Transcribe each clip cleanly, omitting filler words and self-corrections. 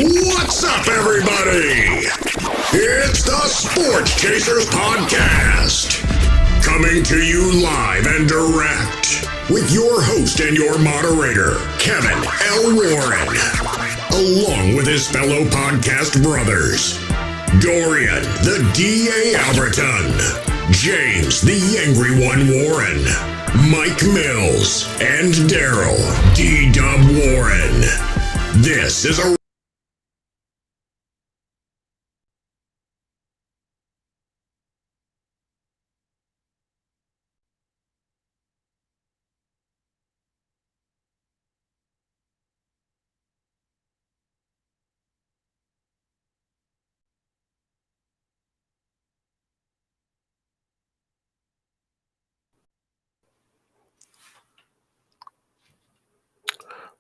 What's up, everybody? It's the Sports Chasers Podcast, coming to you live and direct with your host and your moderator, Kevin L. Warren, along with his fellow podcast brothers, Dorian, the D.A. Alberton, James, the Angry One Warren, Mike Mills, and Darrell, D-Dub Warren. This is a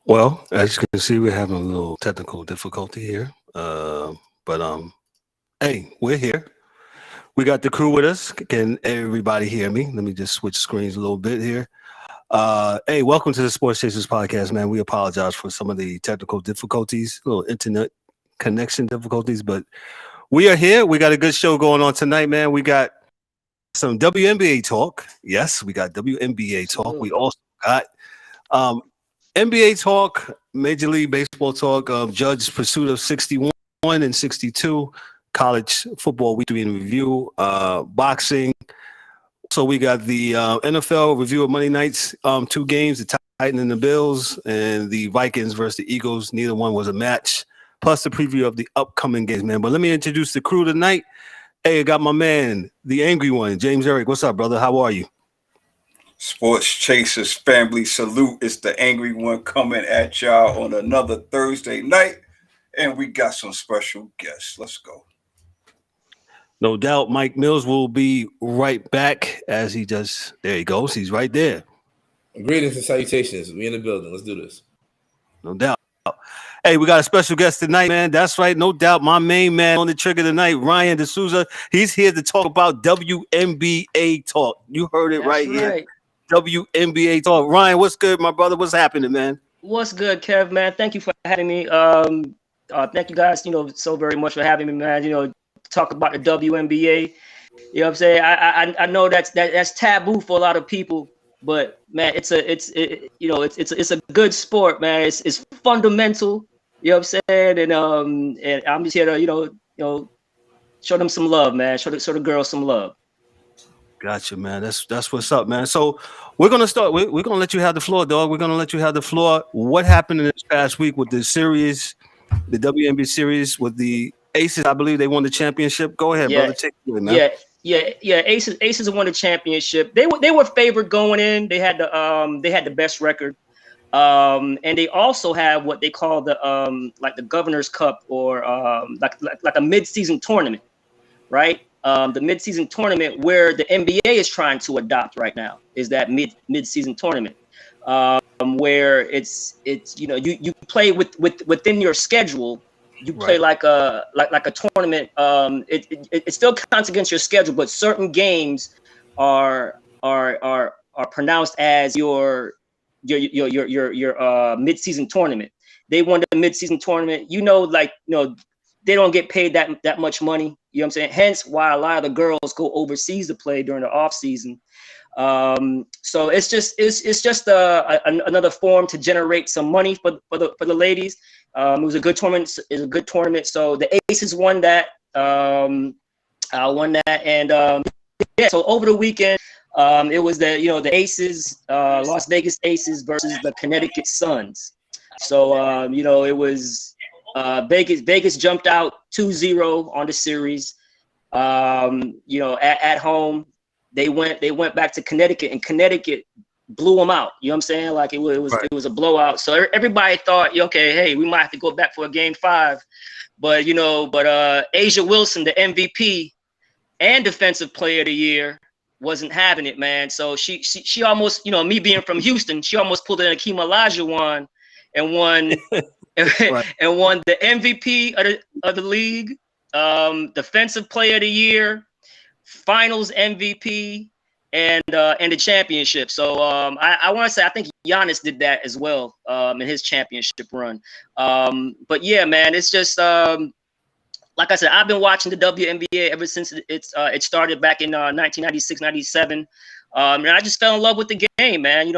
Well, as you can see, we're having a little technical difficulty here. Hey, we're here. We got the crew with us. Can everybody hear me? Let me just switch screens a little bit here. Hey, welcome to the Sports Chasers Podcast, man. We apologize for some of the technical difficulties, little internet connection difficulties, but we are here. We got a good show going on tonight, man. We got some WNBA talk. Yes, we got WNBA talk. We also got NBA talk, Major League Baseball talk, Judge's pursuit of 61 and 62, college football week 3 in review, boxing. So we got the NFL review of Monday night's 2 games, the Titans and the Bills, and the Vikings versus the Eagles. Neither one was a match, plus the preview of the upcoming games, man. But let me introduce the crew tonight. Hey, I got my man, the Angry One, James Eric. What's up, brother? How are you? Sports Chasers family salute. It's the Angry One coming at y'all on another Thursday night, and we got some special guests. Let's go. No doubt Mike Mills will be right back as he just, there he goes. He's right there. Greetings and salutations. We in the building. Let's do this. No doubt. Hey, we got a special guest tonight, man. That's right. No doubt. My main man on the trigger tonight, Ryan D'Souza. He's here to talk about WNBA talk. You heard it right here. WNBA talk. Ryan, what's good, my brother? What's happening, man? What's good, Kev, man? Thank you for having me. Thank you guys, so very much for having me, man. Talk about the WNBA. You know what I'm saying? I know that's taboo for a lot of people, but man, it's a good sport, man. It's fundamental. You know what I'm saying? And I'm just here to show them some love, man. Show the girls some love. Gotcha, man. That's what's up, man. So we're gonna start. We're gonna let you have the floor, dog. We're gonna let you have the floor. What happened in this past week with the series, the WNBA series with the Aces? I believe they won the championship. Go ahead, brother. Take it away, man. Yeah. Aces won the championship. They were favored going in. They had the best record. And they also have what they call the Governor's Cup, or like a mid-season tournament, right? The mid-season tournament where the NBA is trying to adopt right now is that mid-season tournament, where it's you play within your schedule. You play like a tournament. It still counts against your schedule, but certain games are pronounced as your mid-season tournament. They won the mid-season tournament. They don't get paid that much money. You know what I'm saying? Hence why a lot of the girls go overseas to play during the off season. So it's just another form to generate some money for the ladies. It was a good tournament. So the Aces won that. And so over the weekend, it was the Aces, Las Vegas Aces versus the Connecticut Suns. So it was Vegas jumped out 2-0 on the series. At home, they went back to Connecticut, and Connecticut blew them out. You know what I'm saying? Like it was a blowout. So everybody thought, okay, hey, we might have to go back for a game 5. But Asia Wilson, the MVP and Defensive Player of the Year, wasn't having it, man. So she almost, me being from Houston, she almost pulled an Akeem Olajuwon and won and won the MVP of the league, Defensive Player of the Year, Finals MVP, and the championship. So I want to say I think Giannis did that as well in his championship run. But yeah, man, it's just like I said, I've been watching the WNBA ever since it started back in 1996, 97. And I just fell in love with the game, man.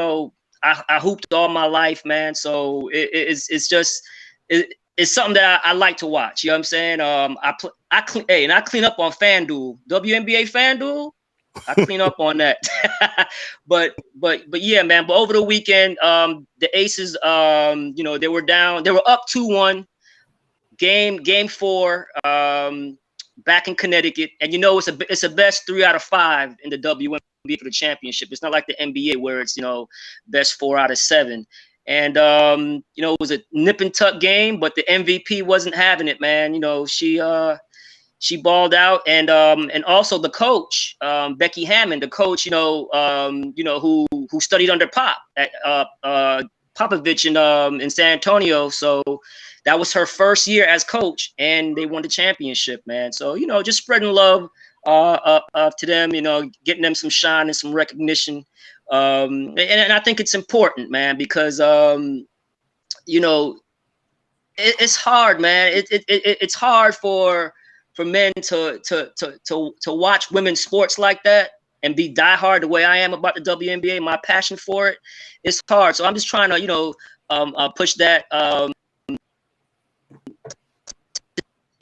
I hooped all my life, man. So it's something that I like to watch. You know what I'm saying? I clean up on FanDuel, WNBA FanDuel. I clean up on that. but yeah, man. But over the weekend, the Aces, they were down. They were up 2-1. Game 4, back in Connecticut, and it's a best 3 out of 5 in the WNBA for the championship. It's not like the NBA where it's best 4 out of 7. And it was a nip and tuck game, but the MVP wasn't having it, man. She balled out, and also the coach, Becky Hammond, the coach, who studied under Popovich in San Antonio. So that was her first year as coach, and they won the championship, man. So, just spreading love to them, getting them some shine and some recognition. And I think it's important, man, because, it's hard, man. It's hard for men to watch women's sports like that and be diehard the way I am about the WNBA, my passion for it. It's hard. So I'm just trying to, push that,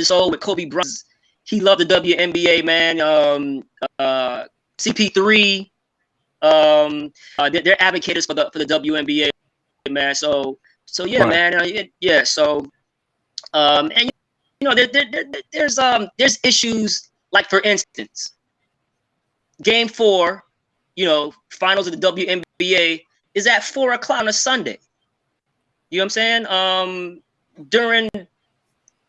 so with Kobe Bryant, he loved the WNBA, man. CP3, they're advocates for the WNBA, man. So yeah, right. Man. Yeah. So, and there's issues like, for instance, Game 4, finals of the WNBA is at 4:00 on a Sunday. You know what I'm saying? During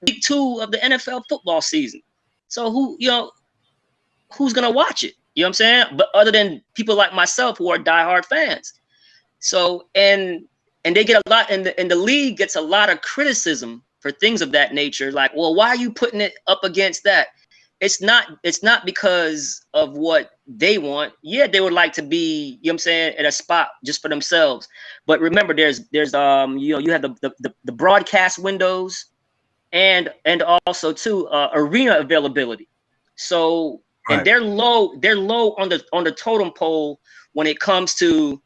Week 2 of the NFL football season. So who's gonna watch it? You know what I'm saying? But other than people like myself who are diehard fans. So and they get a lot, and the league gets a lot of criticism for things of that nature. Like, well, why are you putting it up against that? It's not because of what they want. Yeah, they would like to be, you know what I'm saying, at a spot just for themselves. But remember, there's you have the broadcast windows. and also too arena availability. So and Right. they're low on the totem pole when it comes to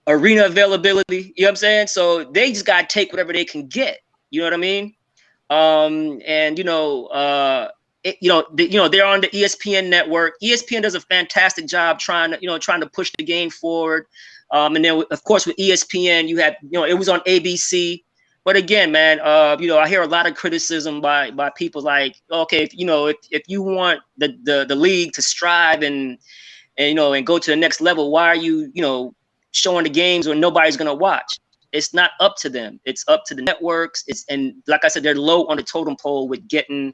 arena availability. You know what I'm saying? So they just gotta take whatever they can get. You know what I mean? And they're on the ESPN network. ESPN does a fantastic job trying to push the game forward. And then of course with ESPN, you had it was on ABC. But again, man, I hear a lot of criticism by people like, okay, if you want the league to strive and go to the next level, why are you showing the games when nobody's gonna watch? It's not up to them. It's up to the networks. And like I said, they're low on the totem pole with getting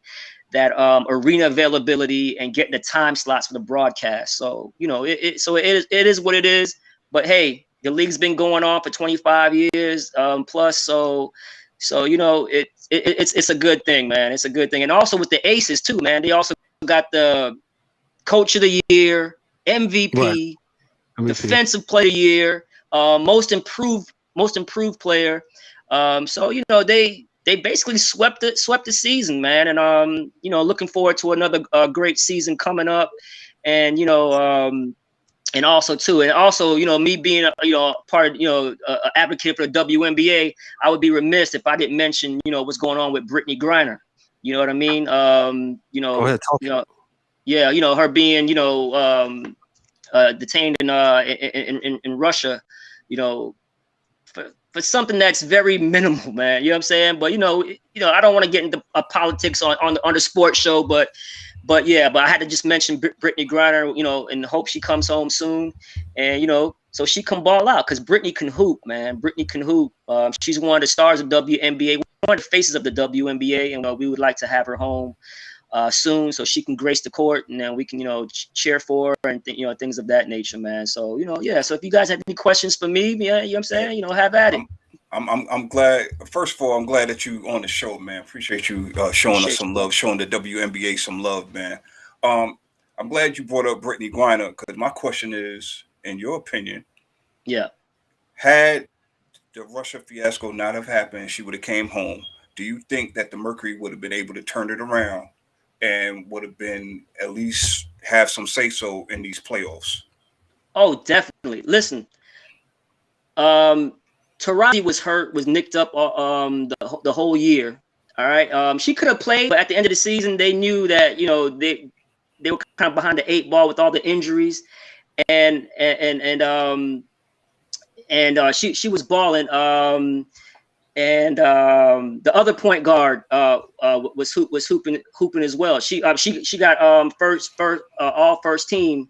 that arena availability and getting the time slots for the broadcast. So it is what it is. But hey, the league's been going on for 25 years plus. So it's a good thing, man. It's a good thing. And also with the Aces too, man. They also got the Coach of the Year, MVP, Right. Defensive Player of the Year, Most Improved Player. So they basically swept the season, man. And looking forward to another great season coming up. And and also me being part of advocate for the WNBA, I would be remiss if I didn't mention what's going on with Brittany Griner. You know what I mean? Go ahead, talk. Yeah, her being detained in Russia, for something that's very minimal, man. You know what I'm saying? But I don't want to get into politics on the sports show, but I had to just mention Brittany Griner, and hope she comes home soon, and so she can ball out because Brittany can hoop, man. Brittany can hoop. She's one of the stars of WNBA, one of the faces of the WNBA, and we would like to have her home soon so she can grace the court, and then we can cheer for her and things of that nature, man. So so if you guys have any questions for me, you know what I'm saying, have at it. I'm glad. First of all, I'm glad that you on the show, man. Appreciate you showing us some love, showing the WNBA some love, man. I'm glad you brought up Brittany Griner because my question is, in your opinion, had the Russia fiasco not have happened, she would have came home. Do you think that the Mercury would have been able to turn it around and would have been at least have some say so in these playoffs? Oh, definitely. Listen, Taraji was nicked up the whole year. All right. She could have played, but at the end of the season, they knew that they were kind of behind the 8 ball with all the injuries, and she was balling. And the other point guard was hooping as well. She got first all first team.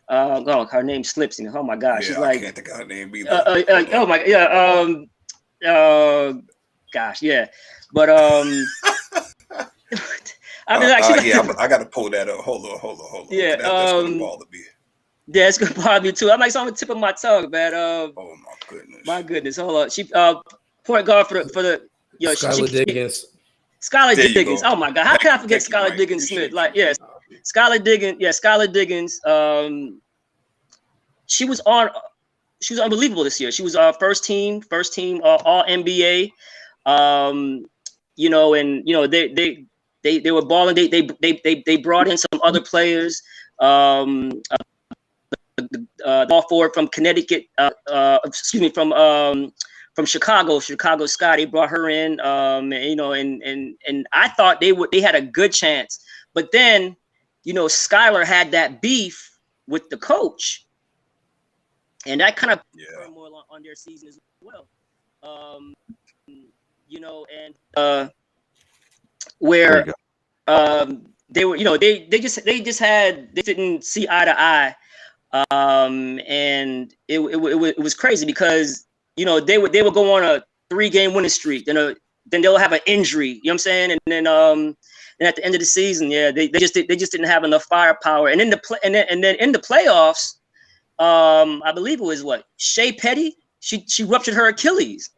Her name slips me. Oh my gosh, she's like, I can't think of her name either. Oh my gosh, yeah. But I gotta pull that up. Hold on. Yeah, that's gonna bother me. Yeah, it's gonna bother me too. I'm like, it's on the tip of my tongue, man. Oh my goodness. My goodness, hold on. She point guard for the Skylar Diggins. Skylar Diggins. Oh my God, how can I forget Skylar Diggins Smith? Like, yes, Skylar Diggins. Yeah, Skylar Diggins. She was unbelievable this year. She was first team all NBA. And they were balling. They brought in some other players. Ball forward from Connecticut. From Chicago Sky. They brought her in. And I thought they had a good chance. But then, Skylar had that beef with the coach. And that kind of put more on their season as well. Where they were, they didn't see eye to eye. And it was crazy because, they would go on a 3-game winning streak, then they'll have an injury, you know what I'm saying? And then at the end of the season, they just didn't have enough firepower. And then in the playoffs, I believe it was Shea Petty. She ruptured her Achilles.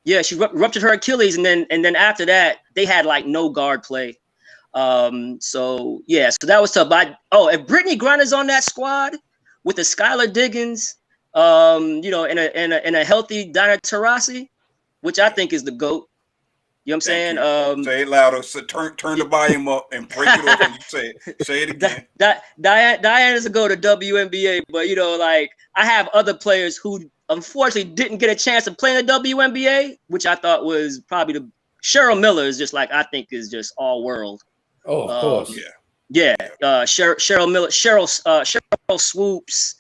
Yeah, she ruptured her Achilles, and then after that, they had no guard play. So that was tough. But if Brittany Griner's on that squad with the Skylar Diggins, and a healthy Diana Taurasi, which I think is the GOAT. You know what I'm saying? Say it louder. So turn the volume up and break it off when you say it. Say it again. Diane doesn't go to WNBA, but you know, like I have other players who unfortunately didn't get a chance to play in the WNBA, which I thought was probably Cheryl Miller is just like I think is just all world. Oh, of course. Yeah. Cheryl Miller, Cheryl Swoops,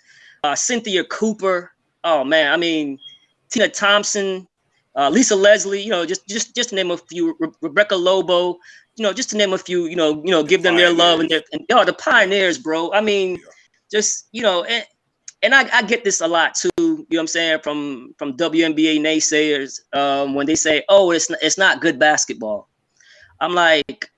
Cynthia Cooper. Oh man, I mean Tina Thompson, Lisa Leslie. You know, just to name a few. Rebecca Lobo. You know, just to name a few. You know, give them their love and the pioneers, bro. I mean, just you know, and I get this a lot too. You know what I'm saying from WNBA naysayers when they say, oh, it's not good basketball. I'm like,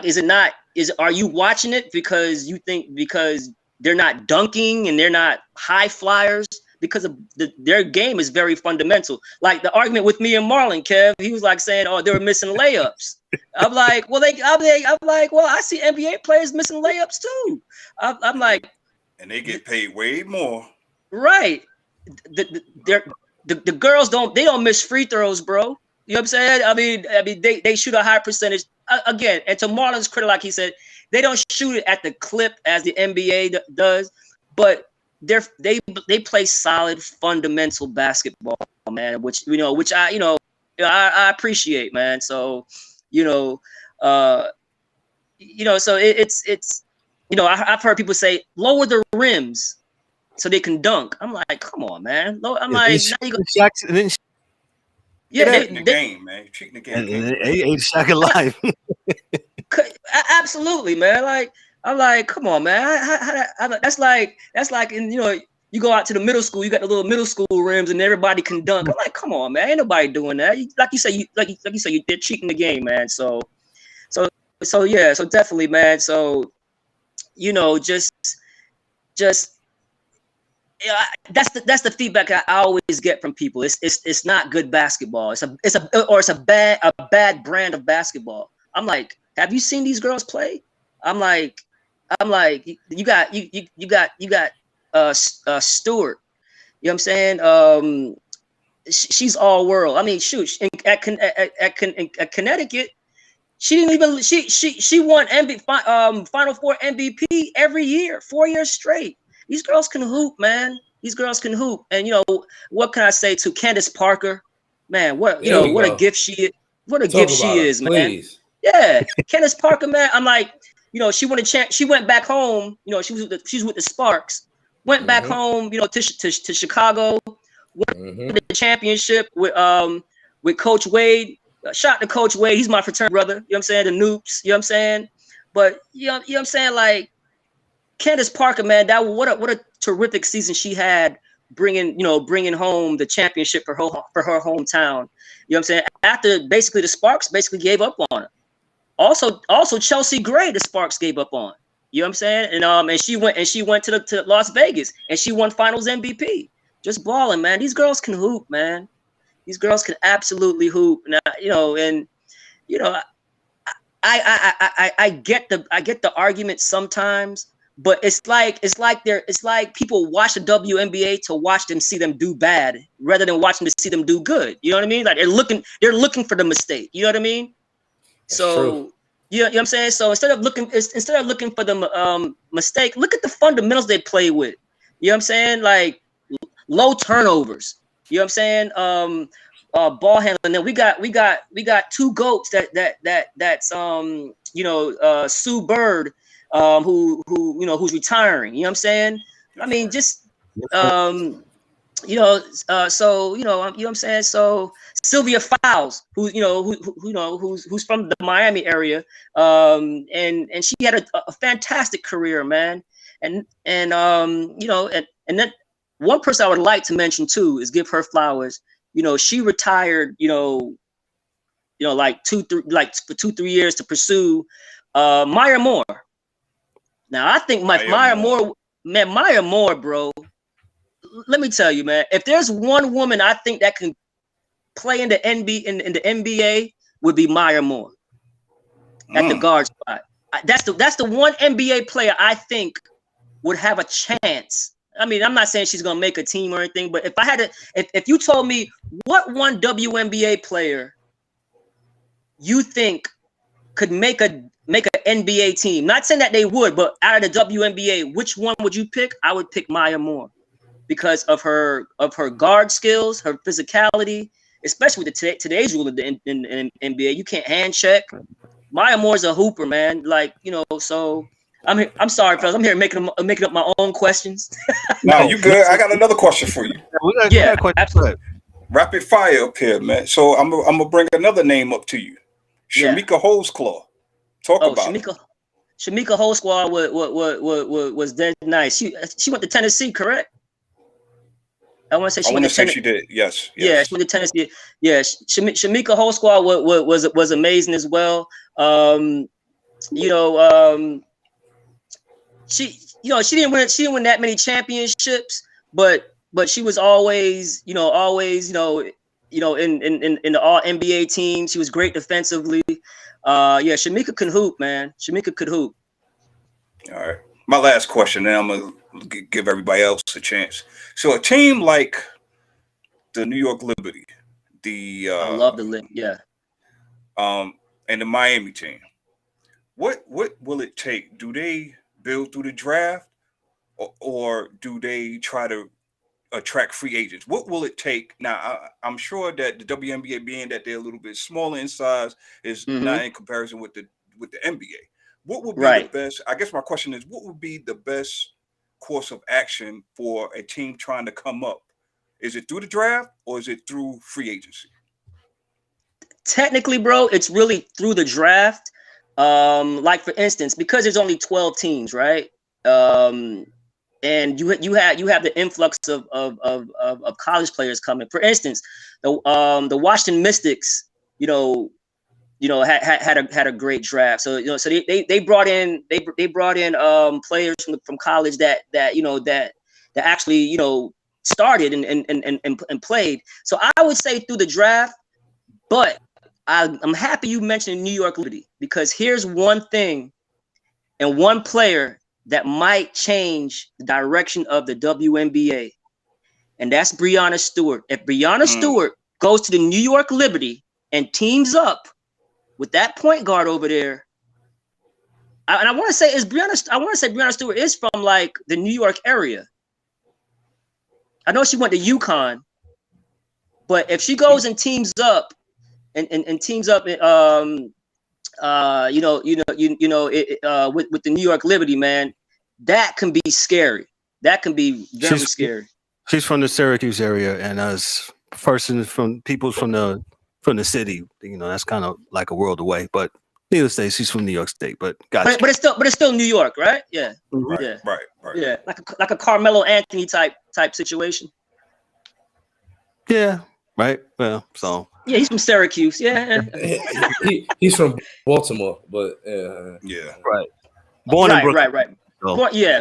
is it not? Are you watching it because you think because they're not dunking and they're not high flyers because of their game is very fundamental. Like the argument with me and Marlon, Kev, he was like saying, oh, they were missing layups. I'm like, well, I see NBA players missing layups too. I'm like, and they get paid way more. Right. The girls don't miss free throws, bro. You know what I'm saying? I mean, they shoot a high percentage. Again, and to Marlon's credit, like he said, they don't shoot it at the clip as the NBA does, but they play solid fundamental basketball, man. Which I appreciate, man. So, so it's I've heard people say lower the rims so they can dunk. I'm like, come on, man. I'm like, cheating the game, man. Cheating the game. They ain't Shaq alive. Absolutely, man. Like, I'm like, come on, man. That's like, and you go out to the middle school, you got the little middle school rims, and everybody can dunk. I'm like, come on, man. Ain't nobody doing that. Like you say, they're cheating the game, man. So yeah, so definitely, man. So that's the feedback I always get from people. It's not good basketball. It's a bad brand of basketball. I'm like, have you seen these girls play? I'm like, you got Stewart. You know what I'm saying? She's all world. I mean, shoot, at Connecticut, she didn't even she won Final Four MVP every year, 4 years straight. These girls can hoop, man. These girls can hoop. And what can I say to Candace Parker? Man, what a gift she is. What a gift she is, man. Please. Yeah. Candace Parker, man. I'm like, she won a champ. She went back home. She was with the Sparks. Went back home, to Chicago. Won the championship with Coach Wade. Shout to Coach Wade. He's my fraternity brother. You know what I'm saying? The Noops. You know what I'm saying? But you know what I'm saying? Like, Candace Parker, man, what a terrific season she had, bringing home the championship for her hometown. You know what I'm saying? After basically the Sparks gave up on her. Also Chelsea Gray, the Sparks gave up on. You know what I'm saying? And she went to Las Vegas and she won Finals MVP. Just balling, man. These girls can hoop, man. These girls can absolutely hoop. Now, I get the argument sometimes. But it's like people watch the WNBA to watch them see them do bad rather than watching to see them do good. You know what I mean? Like they're looking for the mistake. You know what I mean? That's so true. You know what I'm saying? So instead of looking for the mistake, look at the fundamentals they play with. You know what I'm saying? Like low turnovers. You know what I'm saying? Ball handling. And we got two GOATs that's Sue Bird. Who's retiring? You know what I'm saying? I mean, just so you know what I'm saying. So Sylvia Fowles, who's from the Miami area, and she had a fantastic career, man. And then one person I would like to mention too is give her flowers. She retired. Like 2-3 years to pursue Maya Moore. Now I think Maya Moore, bro. Let me tell you, man. If there's one woman I think that can play in the NBA, would be Maya Moore at the guard spot. That's the one NBA player I think would have a chance. I mean, I'm not saying she's gonna make a team or anything, but if you told me what one WNBA player you think could make an NBA team? Not saying that they would, but out of the WNBA, which one would you pick? I would pick Maya Moore because of her guard skills, her physicality, especially with today's rule in NBA. You can't hand check. Maya Moore's a hooper, man. Like, so I'm sorry, fellas. I'm here making up my own questions. No, you good. I got another question for you. Yeah, absolutely. Rapid fire up here, man. So I'm gonna bring another name up to you. Shamika Holesclaw. Talk about it. Shamika Holesclaw was dead nice. She went to Tennessee, correct? I want to say she did. Yes. Yeah, she went to Tennessee. Yeah, Shamika Holesclaw was amazing as well. She didn't win that many championships, but she was always in the all NBA team. She was great defensively. Shamika can hoop, man. Shamika could hoop. All right. My last question, and I'm gonna give everybody else a chance. So a team like the New York Liberty, I love the Liberty, yeah. And the Miami team, what will it take? Do they build through the draft, or do they try to attract free agents? What will it take? Now, I'm sure that the WNBA, being that they're a little bit smaller in size, is not in comparison with the NBA. What would be the best? I guess my question is, what would be the best course of action for a team trying to come up? Is it through the draft or is it through free agency? Technically, bro, it's really through the draft. Like for instance, because there's only 12 teams, right? And you have the influx of college players coming. For instance, the Washington Mystics, had a great draft. So so they brought in players from college that actually started and played. So I would say through the draft, but I'm happy you mentioned New York Liberty, because here's one thing and one player that might change the direction of the WNBA, and that's Breanna Stewart. If Breanna Stewart goes to the New York Liberty and teams up with that point guard over there, and I want to say Breanna Stewart is from like the New York area. I know she went to UConn, but if she goes and teams up and teams up, with the New York Liberty, man, that can be scary. That can be very scary. She's from the Syracuse area, and as person from the city, that's kind of like a world away. But needless to say, she's from New York State. But gotcha. But it's still New York, right? Yeah. Right. Yeah. Right. Yeah, like a Carmelo Anthony type situation. Yeah. Right. Well, so. Yeah, he's from Syracuse. Yeah. He's from Baltimore, but yeah. Right. Born in Brooklyn. Right. So.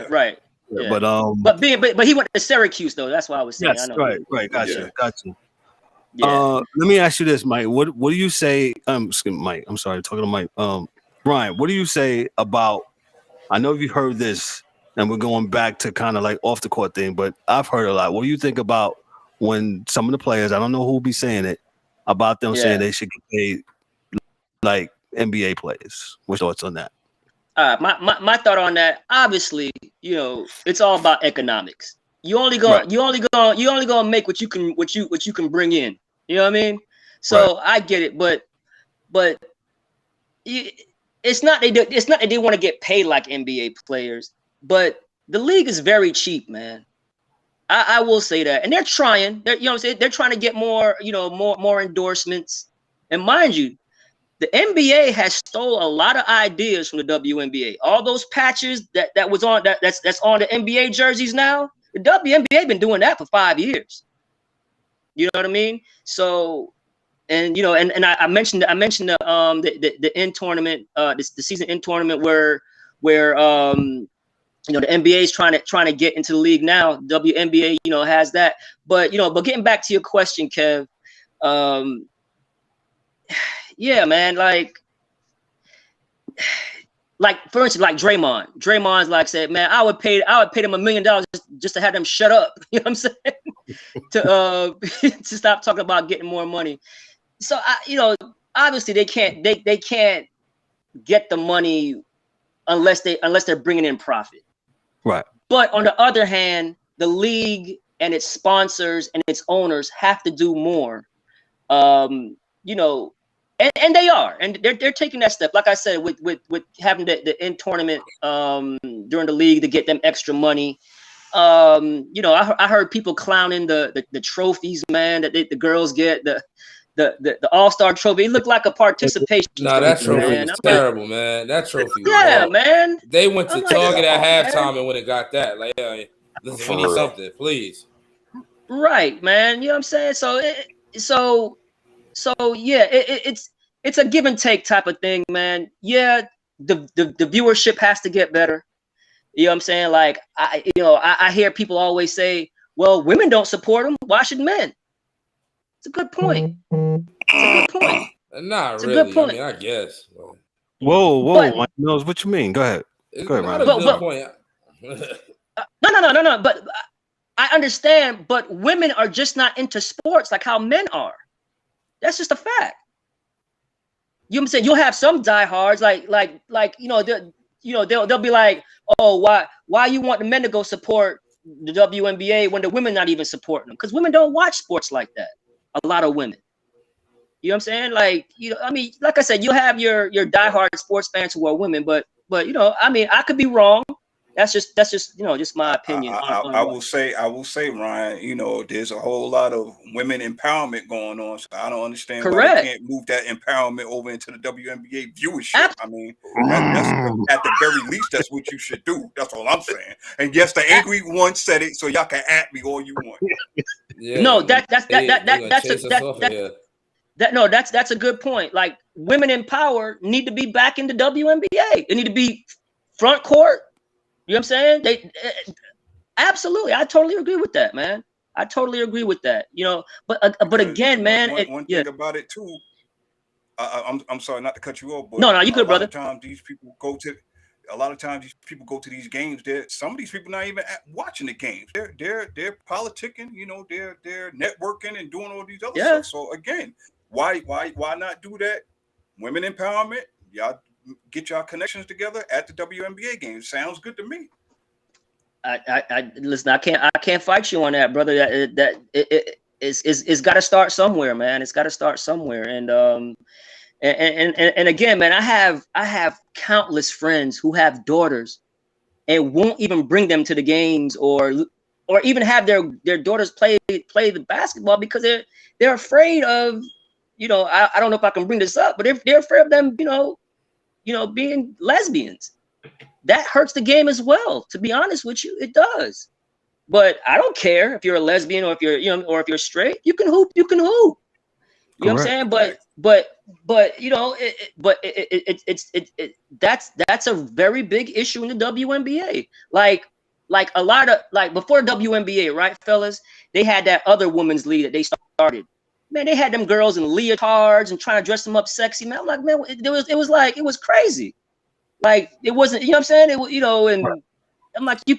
Right. Yeah. But but he went to Syracuse though. That's why I was saying. Yes, I know. Right. Gotcha. Yeah. Let me ask you this, Mike. What do you say? Mike. I'm sorry, talking to Mike. Brian, what do you say about? I know you've heard this, and we're going back to kind of like off the court thing, but I've heard a lot. What do you think about when some of the players? I don't know who will be saying it about them saying they should get paid like NBA players. What's your thoughts on that? My thought on that, obviously, it's all about economics. You only gonna make what you can bring in. You know what I mean? So I get it, but it's not that they want to get paid like NBA players, but the league is very cheap, man. I will say that, and they're trying. They're trying to get more endorsements. And mind you, the NBA has stole a lot of ideas from the WNBA. All those patches that was on that's on the NBA jerseys now. The WNBA been doing that for 5 years. You know what I mean? So, and I mentioned the end tournament, the season end tournament where the NBA is trying to get into the league now. WNBA has that, but getting back to your question, Kev, yeah, man, like for instance, like Draymond's like said, man, I would pay them $1 million just to have them shut up. You know what I'm saying? To stop talking about getting more money. So I obviously they can't get the money unless they're bringing in profit. Right. But on the other hand, the league and its sponsors and its owners have to do more. You know, and they are, and they're taking that step. Like I said, with having the in tournament during the league to get them extra money. You know, I heard people clowning the trophies, man, that the girls get, the All-Star trophy. It looked like a participation Nah, that trophy, trophy man. was terrible, man. That trophy was Yeah, horrible. man. They went to I'm like, Target come at on, halftime man. and when it got that, like, yeah, listen, For we need real. something, please. Right, man. You know what I'm saying? So yeah, it's a give and take type of thing, man. Yeah, the viewership has to get better. You know what I'm saying? Like, I hear people always say, well, women don't support them. Why should men? It's a good point. It's a good point. Not It's a really. good point. I mean, I guess. Whoa, But- Mike knows what you mean. Go ahead. It's Go ahead, not Ryan. a good point. No. But I understand. But women are just not into sports like how men are. That's just a fact. You know what I'm saying? You'll have some diehards like they'll be like, oh, why you want the men to go support the WNBA when the women not even supporting them? Because women don't watch sports like that. A lot of women. You know what I'm saying? Like, you know, I mean, like I said, you have your diehard sports fans who are women, but you know, I mean, I could be wrong. That's just you know, just my opinion. I will say, Ryan, you know, there's a whole lot of women empowerment going on. So I don't understand why they can't move that empowerment over into the WNBA viewership. I mean, that's at the very least, that's what you should do. That's all I'm saying. And yes, the angry one said it, so y'all can at me all you want. Yeah, no, that's a good point. Like, women in power need to be back in the WNBA. They need to be front court. You know what I'm saying? Absolutely. I totally agree with that, man. I totally agree with that. You know, but again, man, one thing about it too. I'm sorry not to cut you off, but no, you good, brother. A lot of times these people go to these games. Some of these people not even watching the games. They're politicking. You know, they're networking and doing all these other stuff. So again, why not do that? Women empowerment. Y'all get y'all connections together at the WNBA games. Sounds good to me. I listen. I can't fight you on that, brother. It's got to start somewhere, man. It's got to start somewhere. And again, man, I have countless friends who have daughters and won't even bring them to the games or even have their daughters play the basketball because they're afraid of, you know, I don't know if I can bring this up, but they're afraid of them, you know, being lesbians. That hurts the game as well. To be honest with you, it does. But I don't care if you're a lesbian or if you're, you know, or if you're straight. You can hoop. You can hoop. You know what I'm saying? But you know, that's a very big issue in the WNBA. Like a lot of before WNBA, right, fellas? They had that other women's league that they started. Man, they had them girls in leotards and trying to dress them up sexy. Man, I'm like, man, it was crazy. Like, it wasn't, you know what I'm saying? It, you know, and I'm like, you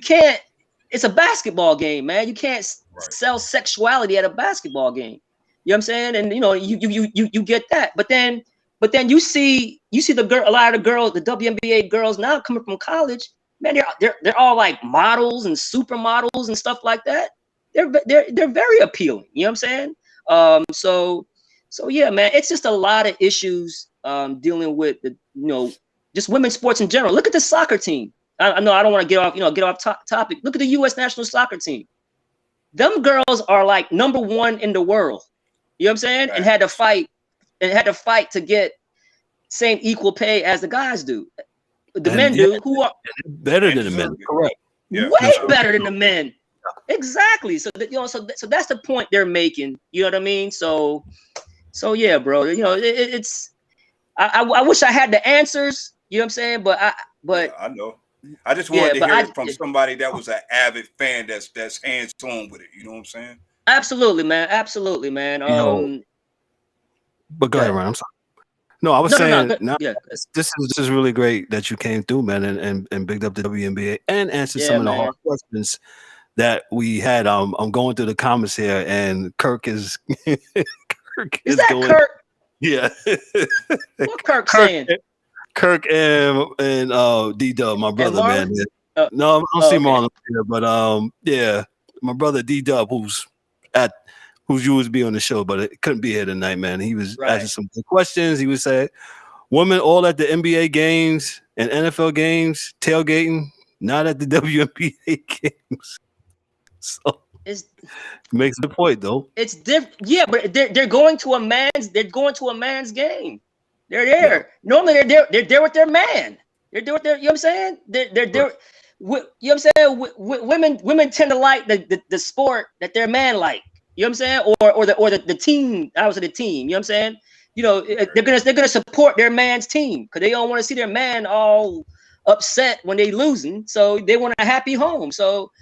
can't. It's a basketball game, man. You can't sell sexuality at a basketball game. You know what I'm saying? And you know, you get that. But then you see a lot of the girls, the WNBA girls now coming from college. Man, they're all like models and supermodels and stuff like that. They're very appealing. You know what I'm saying? So yeah, man, it's just a lot of issues dealing with the, you know, just women's sports in general. Look at the soccer team. I know I don't want to get off topic. Look at the U.S. national soccer team. Them girls are like number one in the world. You know what I'm saying? And had to fight to get same equal pay as the guys do. The men do, who are better than the men. Correct. Yeah. Way better than the men. Exactly. So that, you know, so that's the point they're making. You know what I mean? So yeah, bro. You know, it's. I wish I had the answers. You know what I'm saying? But I know. I just wanted to hear it from somebody that was an avid fan that's hands on with it. You know what I'm saying? Absolutely, man. Absolutely, man. But go ahead, Ryan. I'm sorry. No, I was saying this is really great that you came through, man, and bigged up the WNBA and answered some of the hard questions that we had. I'm going through the comments here, and Kirk is Kirk Is that going. Kirk? Yeah. What Kirk saying? Kirk and D-Dub, my brother, man. Uh, No, I don't see okay. Marlon here, but yeah, my brother D-Dub, who's used to be on the show, but it couldn't be here tonight, man. He was asking some good questions. He would say, women all at the NBA games and NFL games, tailgating, not at the WNBA games. So it makes the point, though. It's different. Yeah, but they're going to a man's game. They're there. Yeah. Normally they're there with their man. They're there with their, you know what I'm saying? They're there. You know what I'm saying? Women tend to like the sport that their man like. You know what I'm saying? Or the team. I was the team. You know what I'm saying? You know, they're gonna support their man's team because they don't want to see their man all upset when they losing. So they want a happy home. So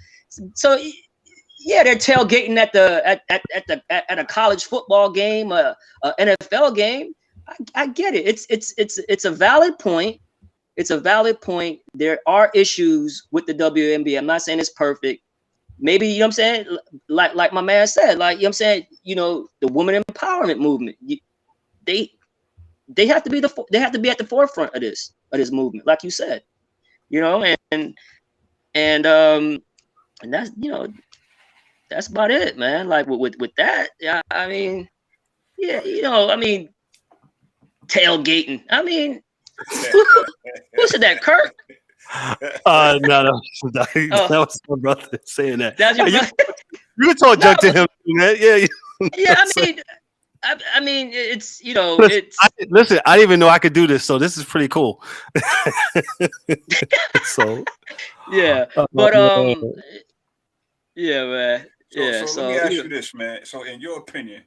yeah, they're tailgating at a college football game, a NFL game. I get it. It's a valid point. It's a valid point. There are issues with the WNBA. I'm not saying it's perfect. Maybe, you know what I'm saying? Like my man said, like, you know what I'm saying, you know, the woman empowerment movement. They have to be at the forefront of this movement, like you said. You know, and that's, you know, that's about it, man. Like with that, yeah, I mean, yeah, you know, I mean, tailgating. I mean, who said that, Kirk? No, that was my brother saying that. That's your brother? You can talk junk to him, man. Yeah. Yeah, I mean, it's, you know, listen, I didn't even know I could do this, so this is pretty cool. So, yeah, but yeah, man. Yeah. So let me ask you this, man. So, in your opinion,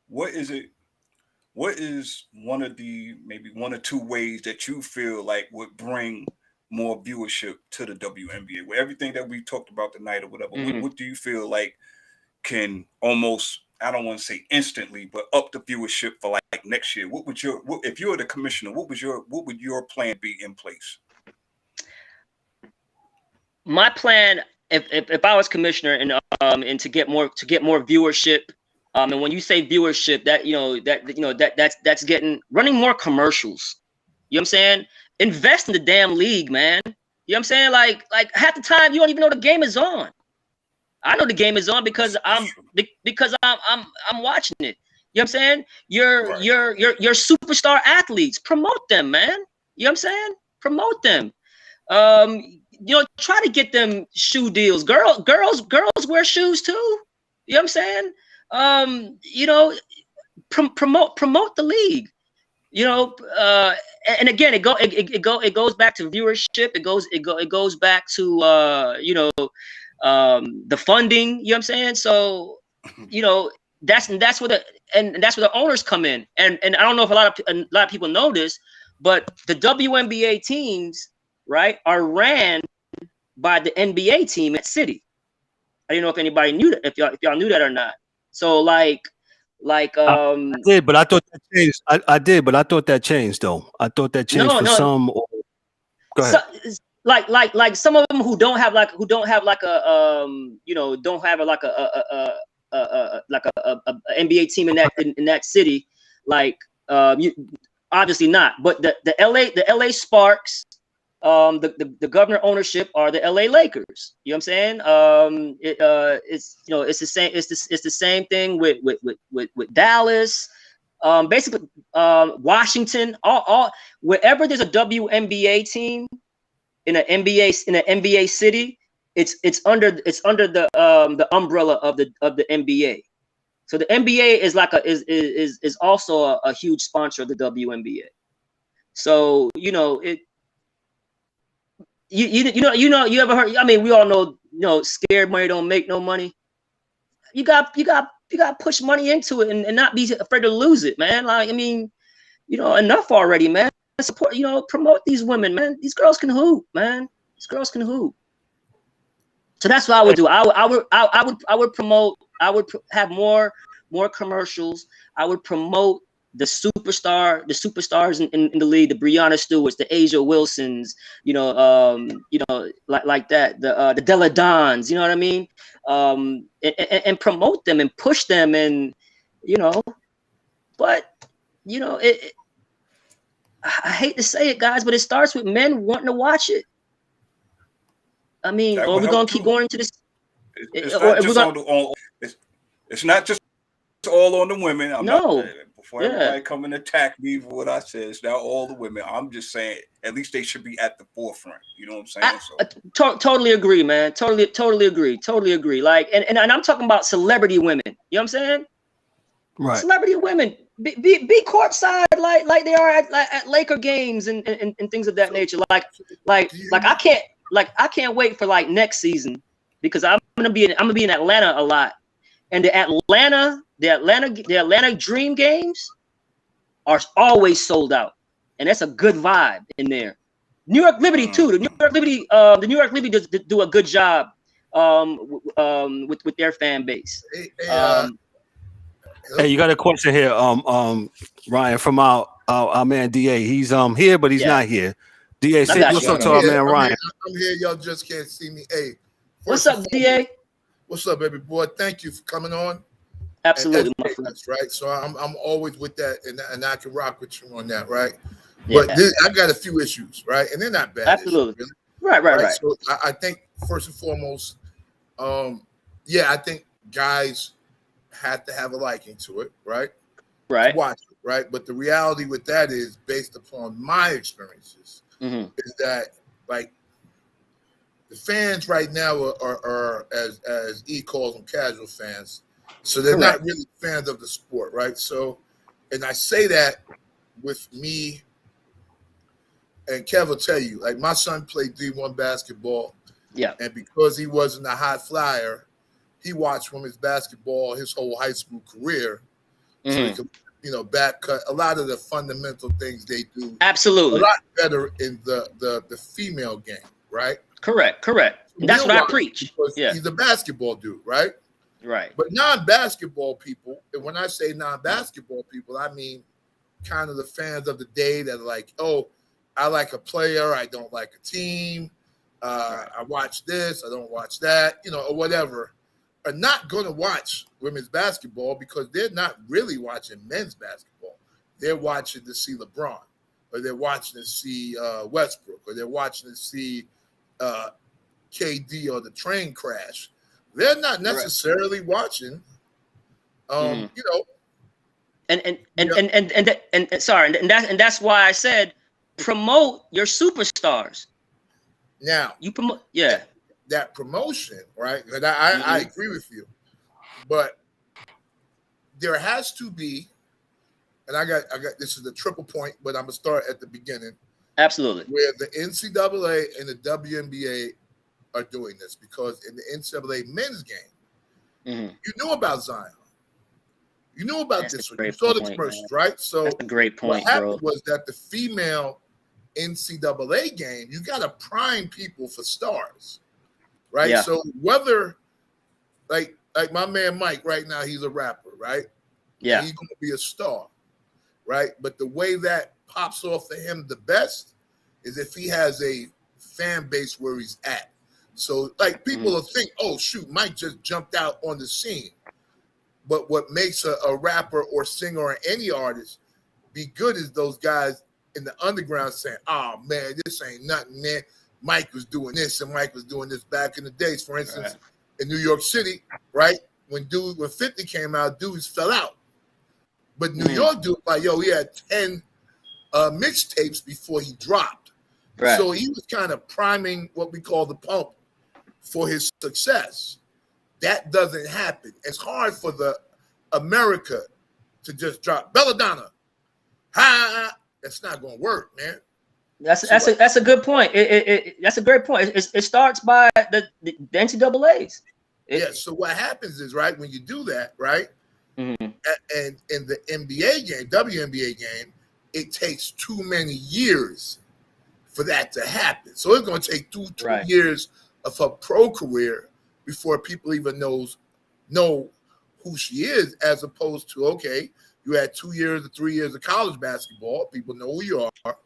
what is one of the maybe one or two ways that you feel like would bring more viewership to the WNBA? With everything that we talked about tonight or whatever, what do you feel like can almost, I don't want to say instantly, but up the viewership for like next year? If you're the commissioner, what would your plan be in place? My plan, if I was commissioner and to get more viewership, and when you say viewership, that's running more commercials. You know what I'm saying? Invest in the damn league, man. You know what I'm saying? Like half the time you don't even know the game is on. I know the game is on because I'm watching it. You know what I'm saying? Your superstar athletes, promote them, man. You know what I'm saying? Promote them. You know, try to get them shoe deals. Girls wear shoes too. You know what I'm saying? You know, promote the league. You know, and again, it goes back to viewership. It goes back to you know, the funding. You know what I'm saying? So, you know, that's where the owners come in. And I don't know if a lot of people know this, but the WNBA teams, right, are ran by the NBA team at City. I didn't know if anybody knew that, if y'all knew that or not. So I did, but I thought that changed. I did, but I thought that changed though. I thought that changed some. Go ahead. So, like some of them who don't have like a NBA team in that city, like obviously not. But the LA Sparks, the governor ownership are the LA Lakers. You know what I'm saying? It's, you know, it's the same thing with Dallas. Basically, Washington, all wherever there's a WNBA team in an NBA city, it's under the umbrella of the NBA. So the NBA is also a huge sponsor of the WNBA. So, you know, you ever heard? I mean, we all know, you know, scared money don't make no money. You got to push money into it and not be afraid to lose it, man. Like, I mean, you know, enough already, man. Support, you know, promote these women, man. These girls can hoop, man. These girls can hoop. So that's what I would do. I would promote. I would have more commercials. I would promote the superstars in the league, the Breonna Stewarts, the Asia Wilsons, you know, like that, the Della Dons, you know what I mean? And promote them and push them, and, you know, But you know, I hate to say it, guys, but it starts with men wanting to watch it. I mean, That or would we're gonna help keep too. going into this, It's or not we're just gonna it's not just all on the women. I'm not no, before yeah. everybody come and attack me for what I said. It's not all the women. I'm just saying at least they should be at the forefront. You know what I'm saying? Totally agree, man. Totally agree. Like, and I'm talking about celebrity women. You know what I'm saying? Right. Celebrity women be courtside like they are at Laker games and things of that nature. Like I can't wait for like next season because I'm gonna be in Atlanta a lot, and the Atlanta Dream games are always sold out, and that's a good vibe in there. New York Liberty too. The New York Liberty does do a good job with their fan base. Hey, you got a question here, Ryan, from our man DA. He's here, but he's not here. DA, say what's up to our man Ryan. I'm here. Y'all just can't see me. Hey, what's up, DA? What's up, baby boy? Thank you for coming on. Absolutely, my friend. That's right. So I'm always with that, and I can rock with you on that, right? But I got a few issues, right? And they're not bad. Absolutely. Issues, really. Right. So I think first and foremost, I think guys have to have a liking to it, right? Right. To watch it, right? But the reality with that is, based upon my experiences, is that like the fans right now are as E calls them, casual fans. So they're not really fans of the sport, right? So, and I say that with me, and Kev will tell you, like my son played D1 basketball. Yeah. And because he wasn't a high flyer, he watched women's basketball his whole high school career. So he could, back cut a lot of the fundamental things they do. Absolutely. A lot better in the female game, right? Correct. And that's what I preach. He's a basketball dude, right? Right. But non-basketball people, and when I say non-basketball people, I mean kind of the fans of the day that are like, oh, I like a player, I don't like a team. I watch this, I don't watch that, or whatever, are not going to watch women's basketball because they're not really watching men's basketball. They're watching to see LeBron, or they're watching to see Westbrook, or they're watching to see KD or the train crash. They're not necessarily watching, And that's why I said promote your superstars. Now you promote, that promotion, right? And I agree with you, but there has to be, and I got this is the triple point, but I'm gonna start at the beginning. Absolutely, where the NCAA and the WNBA are doing this, because in the NCAA men's game, you knew about Zion. You knew about this one. You saw the commercials, right? So that's a great point, what happened was that the female NCAA game, you got to prime people for stars, right? Yeah. So whether, like my man Mike right now, he's a rapper, right? Yeah. He's going to be a star, right? But the way that pops off for him the best is if he has a fan base where he's at. So, like, people will think, oh, shoot, Mike just jumped out on the scene. But what makes a rapper or singer or any artist be good is those guys in the underground saying, oh, man, this ain't nothing, man. Mike was doing this and Mike was doing this back in the days. For instance, in New York City, right, when 50 came out, dudes fell out. But New York dude, like, yo, he had 10 mixtapes before he dropped. Right. So he was kind of priming what we call the pump for his success. That doesn't happen. It's hard for the America to just drop Belladonna. That's not going to work, man. That's a good point. That's a great point. It starts by the NCAAs. So what happens is, right, when you do that, right, and in the NBA game, WNBA game, it takes too many years for that to happen. So it's going to take two years of her pro career before people even know who she is, as opposed to, okay, you had 2 years or 3 years of college basketball. People know who you are.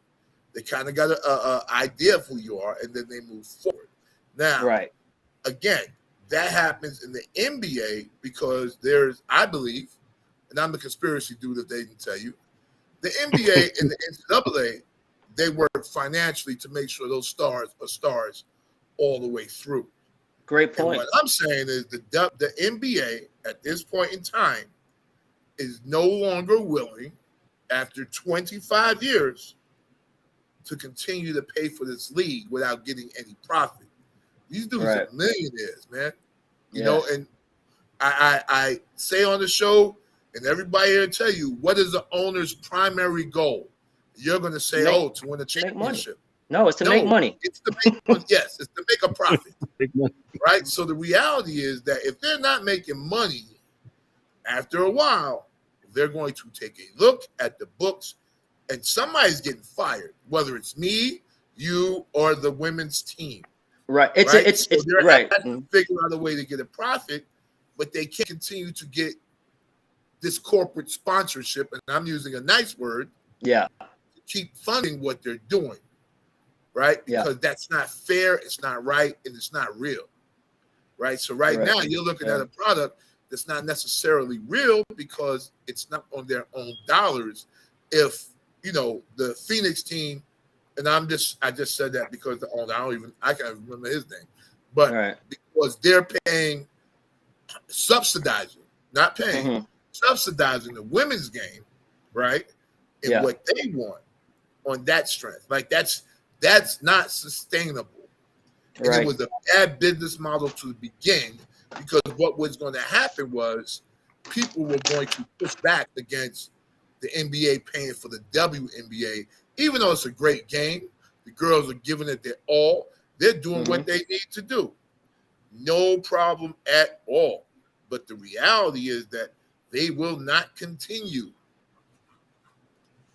They kind of got an idea of who you are, and then they move forward. Now, again, that happens in the NBA because there's, I believe, and I'm the conspiracy dude if they didn't tell you, the NBA and the NCAA, they work financially to make sure those stars are stars all the way through. Great point. And what I'm saying is the NBA at this point in time is no longer willing, after 25 years, to continue to pay for this league without getting any profit. These dudes are millionaires, man. You know, and I say on the show, and everybody here tell you, what is the owner's primary goal? You're going to say, to win a championship. No, it's to make money. It's to make money. Yes, it's to make a profit. Right? So the reality is that if they're not making money, after a while, they're going to take a look at the books, and somebody's getting fired, whether it's me, you, or the women's team. Right. It's they're right. To figure out a way to get a profit, but they can't continue to get this corporate sponsorship, and I'm using a nice word. Yeah. To keep funding what they're doing. Right? Because that's not fair, it's not right, and it's not real. Right? So right now you're looking at a product that's not necessarily real because it's not on their own dollars. If you know the Phoenix team, and I just said that because the owner, I can't remember his name, but because they're paying, subsidizing, not paying, subsidizing the women's game, right? And what they want on that strength, like that's not sustainable. And it was a bad business model to begin, because what was going to happen was people were going to push back against the NBA paying for the WNBA, even though it's a great game. The girls are giving it their all. They're doing what they need to do. No problem at all. But the reality is that they will not continue.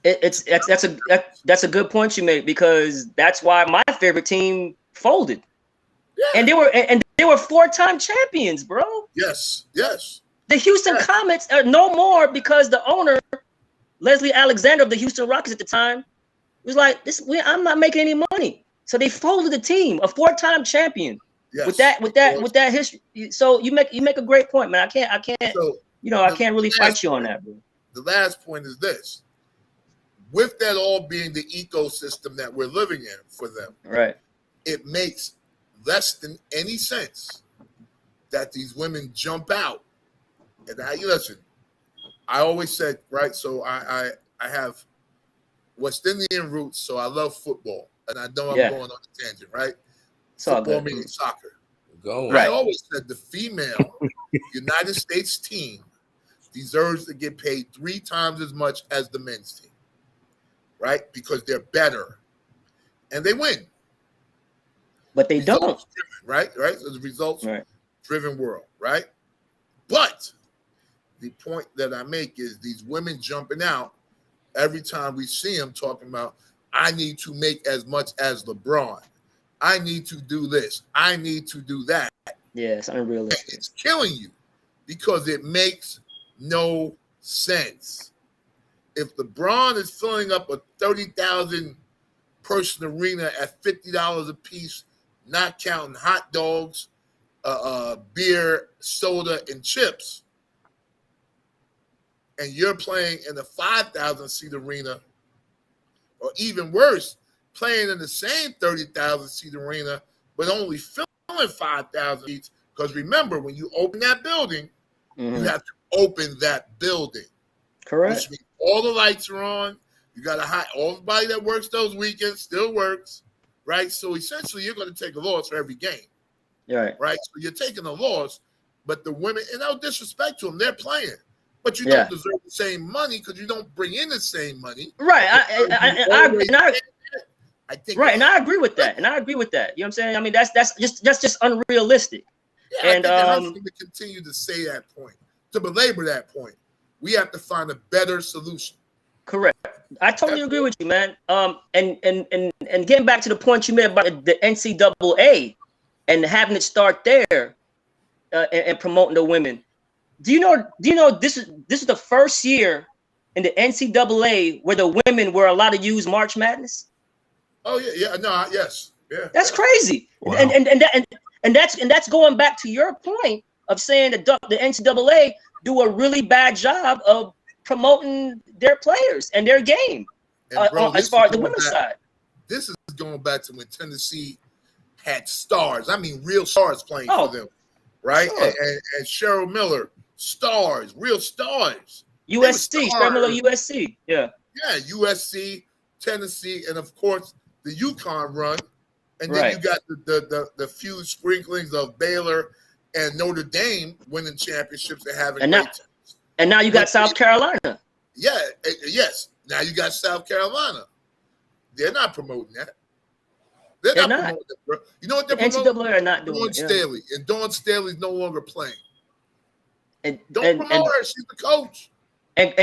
That's a good point you made, because that's why my favorite team folded. Yeah. And they were 4-time champions, bro. Yes. The Houston Comets are no more because the owner, Leslie Alexander of the Houston Rockets at the time, was like, I'm not making any money. So they folded the team, a 4-time champion. Yes. With that history. So you make a great point, man. I can't so I can't really fight you on that, bro. The last point is this. With that all being the ecosystem that we're living in for them, right? It makes less than any sense that these women jump out. And listen, I always said, right, so I have West Indian roots, so I love football. And I know I'm going on a tangent, right? Football meaning soccer. I always said the female United States team deserves to get paid 3 times as much as the men's team, right? Because they're better. And they win. But they don't. Driven, right? So the results-driven world, right? But the point that I make is these women jumping out every time we see them talking about, I need to make as much as LeBron. I need to do this. I need to do that. Yeah, it's unrealistic. And it's killing you because it makes no sense. If LeBron is filling up a 30,000 person arena at $50 a piece, not counting hot dogs, beer, soda, and chips, and you're playing in a 5,000 seat arena, or even worse, playing in the same 30,000 seat arena, but only filling 5,000 seats. Because remember, when you open that building, you have to open that building. Correct. Which means all the lights are on. You got to hire everybody that works those weekends still works, right? So essentially, you're going to take a loss for every game. Right. So you're taking a loss, but the women, and no disrespect to them, they're playing. But you don't deserve the same money because you don't bring in the same money. Right. I agree with that. You know what I'm saying? I mean, that's just unrealistic. Yeah, and I think to continue to say that point, to belabor that point, we have to find a better solution. Correct. I totally agree with you, man. And getting back to the point you made about the NCAA and having it start there and promoting the women. Do you know this is the first year in the NCAA where the women were allowed to use March Madness? Oh yes. That's crazy. Wow. And that's going back to your point of saying the NCAA do a really bad job of promoting their players and their game as far as the women's side. This is going back to when Tennessee had stars. I mean, real stars playing for them, right? Sure. And Cheryl Miller, stars, real stars. USC, Cheryl Miller, USC, yeah, USC, Tennessee, and of course the UConn run, and then you got the few sprinklings of Baylor and Notre Dame winning championships and having great teams. And now you got South Carolina. Yeah, yes. Now you got South Carolina. They're not promoting that. They're not promoting that, bro. You know what they're promoting? NCAA are not doing Dawn Staley. And Dawn Staley's no longer playing. Don't promote her. She's the coach. And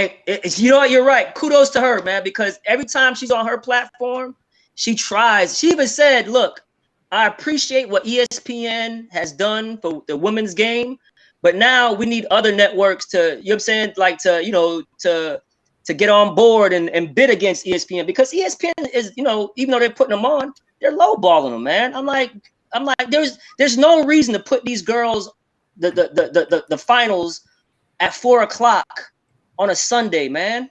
you know what? You're right. Kudos to her, man, because every time she's on her platform, she tries. She even said, look, I appreciate what ESPN has done for the women's game, but now we need other networks to, you know what I'm saying, like to get on board and bid against ESPN, because ESPN is, you know, even though they're putting them on, they're lowballing them, man. I'm like, there's no reason to put these girls the finals at 4:00 on a Sunday, man.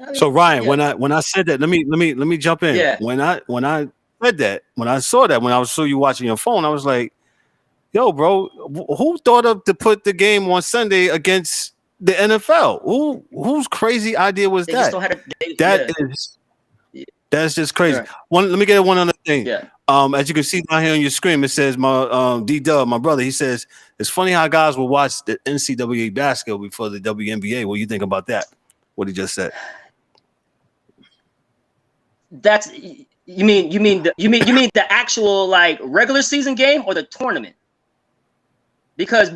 I mean, so Ryan, when I said that, let me jump in. Yeah. When I said that, when I saw that, when I saw you watching your phone, I was like, yo, bro, who thought of to put the game on Sunday against the NFL? Whose crazy idea was that? That's just crazy. Right. Let me get one other thing. Yeah. As you can see down here on your screen, it says my D-Dub, my brother, he says it's funny how guys will watch the NCAA basketball before the WNBA. What do you think about that? What he just said. That's you mean the actual like regular season game or the tournament? Because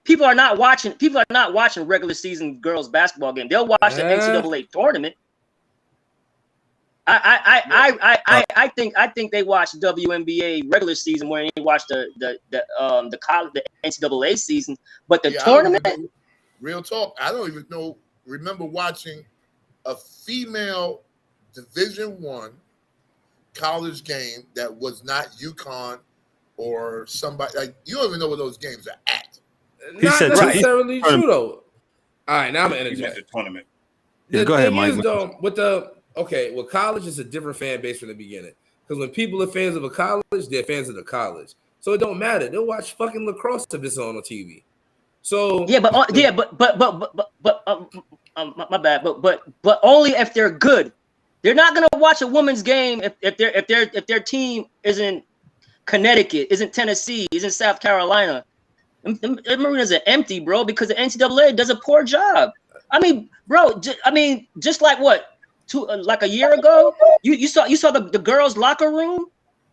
people are not watching regular season girls basketball game. They'll watch the NCAA tournament. I think they watch WNBA regular season more than they watch the college, the NCAA season. But the tournament, real talk, I don't even remember watching a female Division I college game that was not UConn or somebody, like, you don't even know where those games are at. Not necessarily true though. All right, now I'm gonna interject. The tournament. Yeah, go ahead, Mike. With college, it's a different fan base from the beginning. Because when people are fans of a college, they're fans of the college. So it don't matter. They'll watch fucking lacrosse if it's on TV. So my bad. But only if they're good. They're not gonna watch a women's game if their team isn't Connecticut, isn't Tennessee, isn't South Carolina. The arenas are empty, bro, because the NCAA does a poor job. I mean, bro, just like what? Like a year ago, you saw the girls' locker room,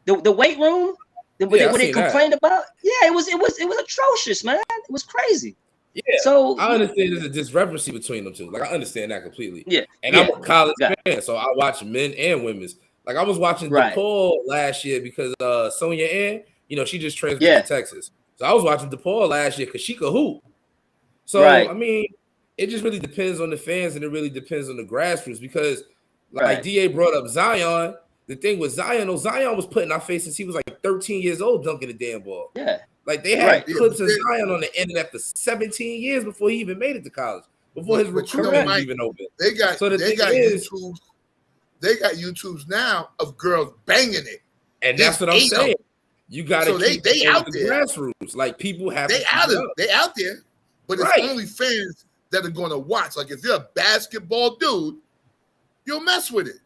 the weight room, what they complained about. Yeah, it was atrocious, man. It was crazy. Yeah, so I understand there's a discrepancy between them two. Like, I understand that completely. Yeah, and I'm a college fan, so I watch men and women's. Like, I was watching DePaul last year because Sonia Ann, she just transferred to Texas. So I was watching DePaul last year because she could hoop. So I mean, it just really depends on the fans, and it really depends on the grassroots, because like DA brought up Zion. The thing with Zion was put in our face since he was like 13 years old dunking the damn ball. Yeah. Like, they had clips of Zion on the internet for 17 years before he even made it to college, before his recruitment even opened. They got YouTubes now of girls banging it. And that's what I'm saying. You got to keep they out there. Grassroots. Like, people have they out there, but it's only fans that are going to watch. Like, if you're a basketball dude, you'll mess with it.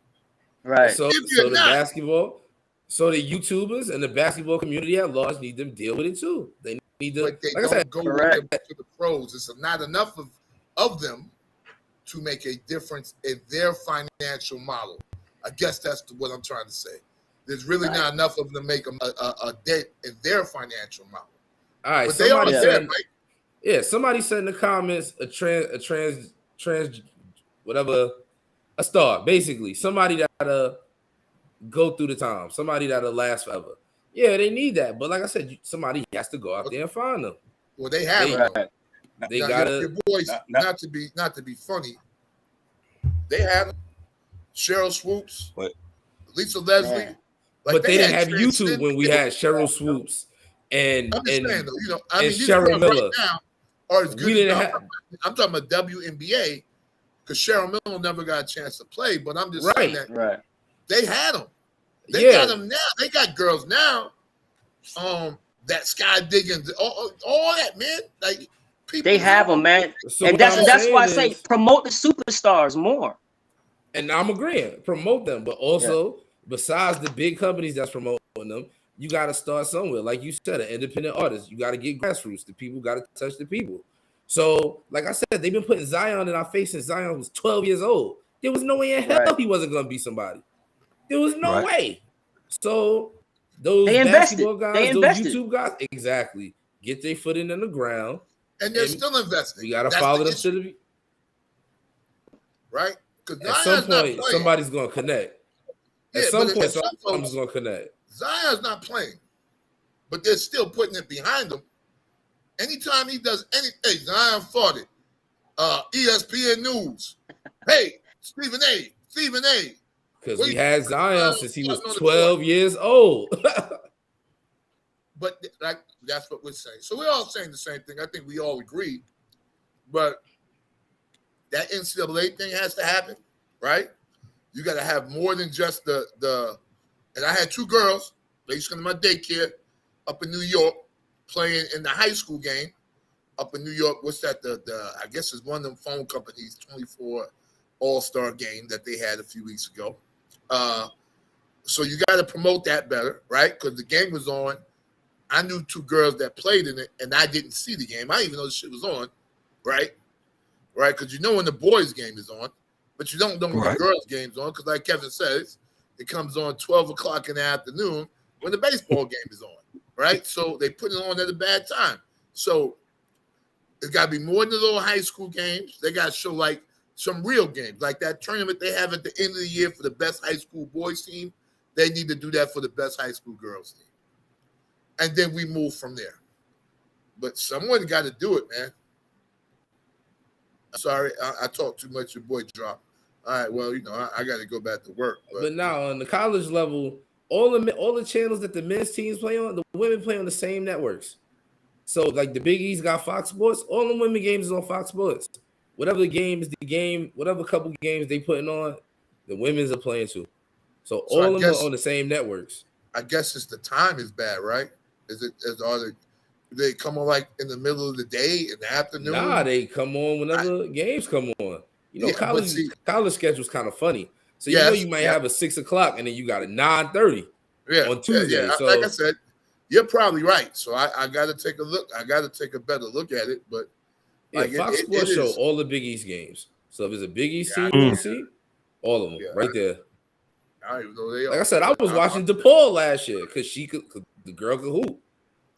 Right. So the basketball, so the YouTubers and the basketball community at large need to deal with it too. They need to, but they like I said, go to the pros. It's not enough of them to make a difference in their financial model. I guess that's what I'm trying to say. There's really not enough of them to make them a dent in their financial model. All right, but they are there, right? Yeah, somebody said in the comments a trans whatever, a star, basically somebody that'll go through the time, somebody that'll last forever. Yeah, they need that, but like I said, somebody has to go out there and find them. Well, they have them. They gotta. Your boys, not to be funny, they have Cheryl Swoops, Lisa Leslie. Like, but they didn't have YouTube when we had Cheryl Swoops And I'm just saying though, I mean, these Cheryl girls Miller right now are as we good didn't as have I'm talking about WNBA because Cheryl Miller never got a chance to play, but I'm just saying that they had them. They got them now. They got girls now. That Sky Diggins, all that, man. Like people, they have them, man, So and that's why I say promote the superstars more. And I'm agreeing, promote them, but also besides the big companies that's promoting them, you got to start somewhere. Like you said, an independent artist, you got to get grassroots. The people got to touch the people. So, like I said, they've been putting Zion in our face since Zion was 12 years old. There was no way in hell he wasn't going to be somebody. There was no way. So, those basketball guys, those YouTube guys, exactly, get their foot in the ground. And they're still investing. We got to follow them to the right. At some point, somebody's going to connect. At some point, somebody's going to connect. Zion's not playing, but they're still putting it behind him. Anytime he does anything, Zion fought it. ESPN News. Hey, Stephen A. Because we had Zion since he was 12 years old. But that's what we're saying. So we're all saying the same thing. I think we all agree. But that NCAA thing has to happen, right? You got to have more than just the. And I had two girls. They used to come to my daycare up in New York, playing in the high school game up in New York. What's that? The I guess it's one of them phone companies, 24 All-Star game that they had a few weeks ago. So you got to promote that better, right? Because the game was on. I knew two girls that played in it, and I didn't see the game. I didn't even know the shit was on, right? Right? Because when the boys' game is on, but you don't know when the girls' game's on, because like Kevin says, it comes on 12 o'clock in the afternoon when the baseball game is on, right? So they put it on at a bad time. So it's got to be more than the little high school games. They got to show like some real games, like that tournament they have at the end of the year for the best high school boys team. They need to do that for the best high school girls team. And then we move from there. But someone got to do it, man. Sorry, I talked too much. Your boy dropped. All right, well, I got to go back to work. But now on the college level, all the channels that the men's teams play on, the women play on the same networks. So like the Big East got Fox Sports, all the women games is on Fox Sports. Whatever the game is, whatever couple games they putting on, the women's are playing too. So all of them are on the same networks. I guess it's the time is bad, right? They come on like in the middle of the day, in the afternoon? Nah, they come on whenever games come on. College schedule's kind of funny. So you might have a 6 o'clock and then you got a 9:30 on Tuesday. Yeah. So like I said, you're probably right. So I got to take a look. I got to take a better look at it. But Fox Sports show all the Big East games. So if it's a Big East team you want to see, all of them right there. I don't even know they are. Like I said, I was watching DePaul last year because the girl could hoop.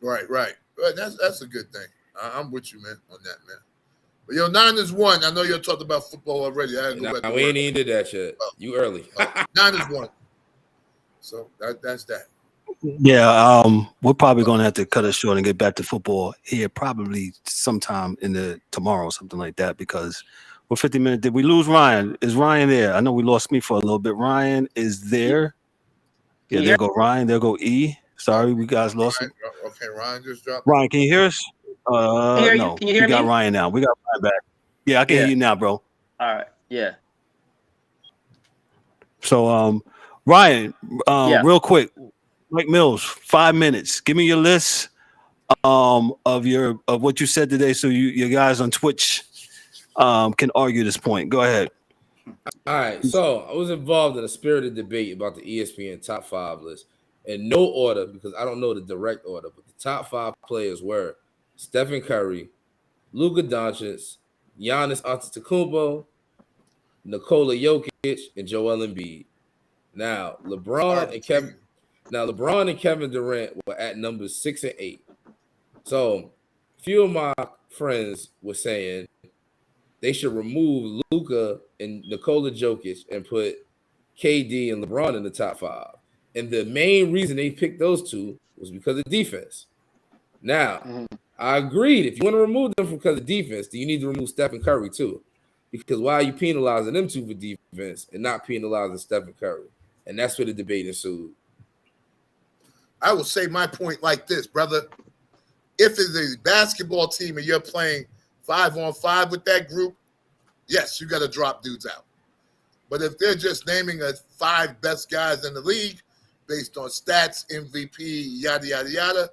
Right. That's a good thing. I'm with you, man, on that, man. But Niners won. I know you're talking about football already. We ain't even did that yet. You early. Niners won. So that's that. Yeah, we're probably going to have to cut it short and get back to football here probably sometime in tomorrow, something like that, because we're 50 minutes. Did we lose Ryan? Is Ryan there? I know we lost me for a little bit. Ryan is there. Yeah, there go Ryan. There go E. Sorry, we guys lost him. Okay, Ryan just dropped. Ryan, can you hear us? No. Can you hear me? Got Ryan now. We got Ryan back. Yeah, I can hear you now, bro. All right. Yeah. So, Ryan, real quick, Mike Mills, 5 minutes. Give me your list of what you said today, so your guys on Twitch can argue this point. Go ahead. All right. So I was involved in a spirited debate about the ESPN top 5 list. In no order, because I don't know the direct order, but the top 5 players were Stephen Curry, Luka Doncic, Giannis Antetokounmpo, Nikola Jokic, and Joel Embiid. Now, LeBron and Kevin Durant were at numbers 6 and 8. So, a few of my friends were saying they should remove Luka and Nikola Jokic and put KD and LeBron in the top 5. And the main reason they picked those two was because of defense. Now, I agreed. If you want to remove them because of defense, then you need to remove Stephen Curry too. Because why are you penalizing them two for defense and not penalizing Stephen Curry? And that's where the debate ensued. I will say my point like this, brother. If it's a basketball team and you're playing 5-on-5 with that group, yes, you got to drop dudes out. But if they're just naming the 5 best guys in the league based on stats, MVP, yada, yada, yada,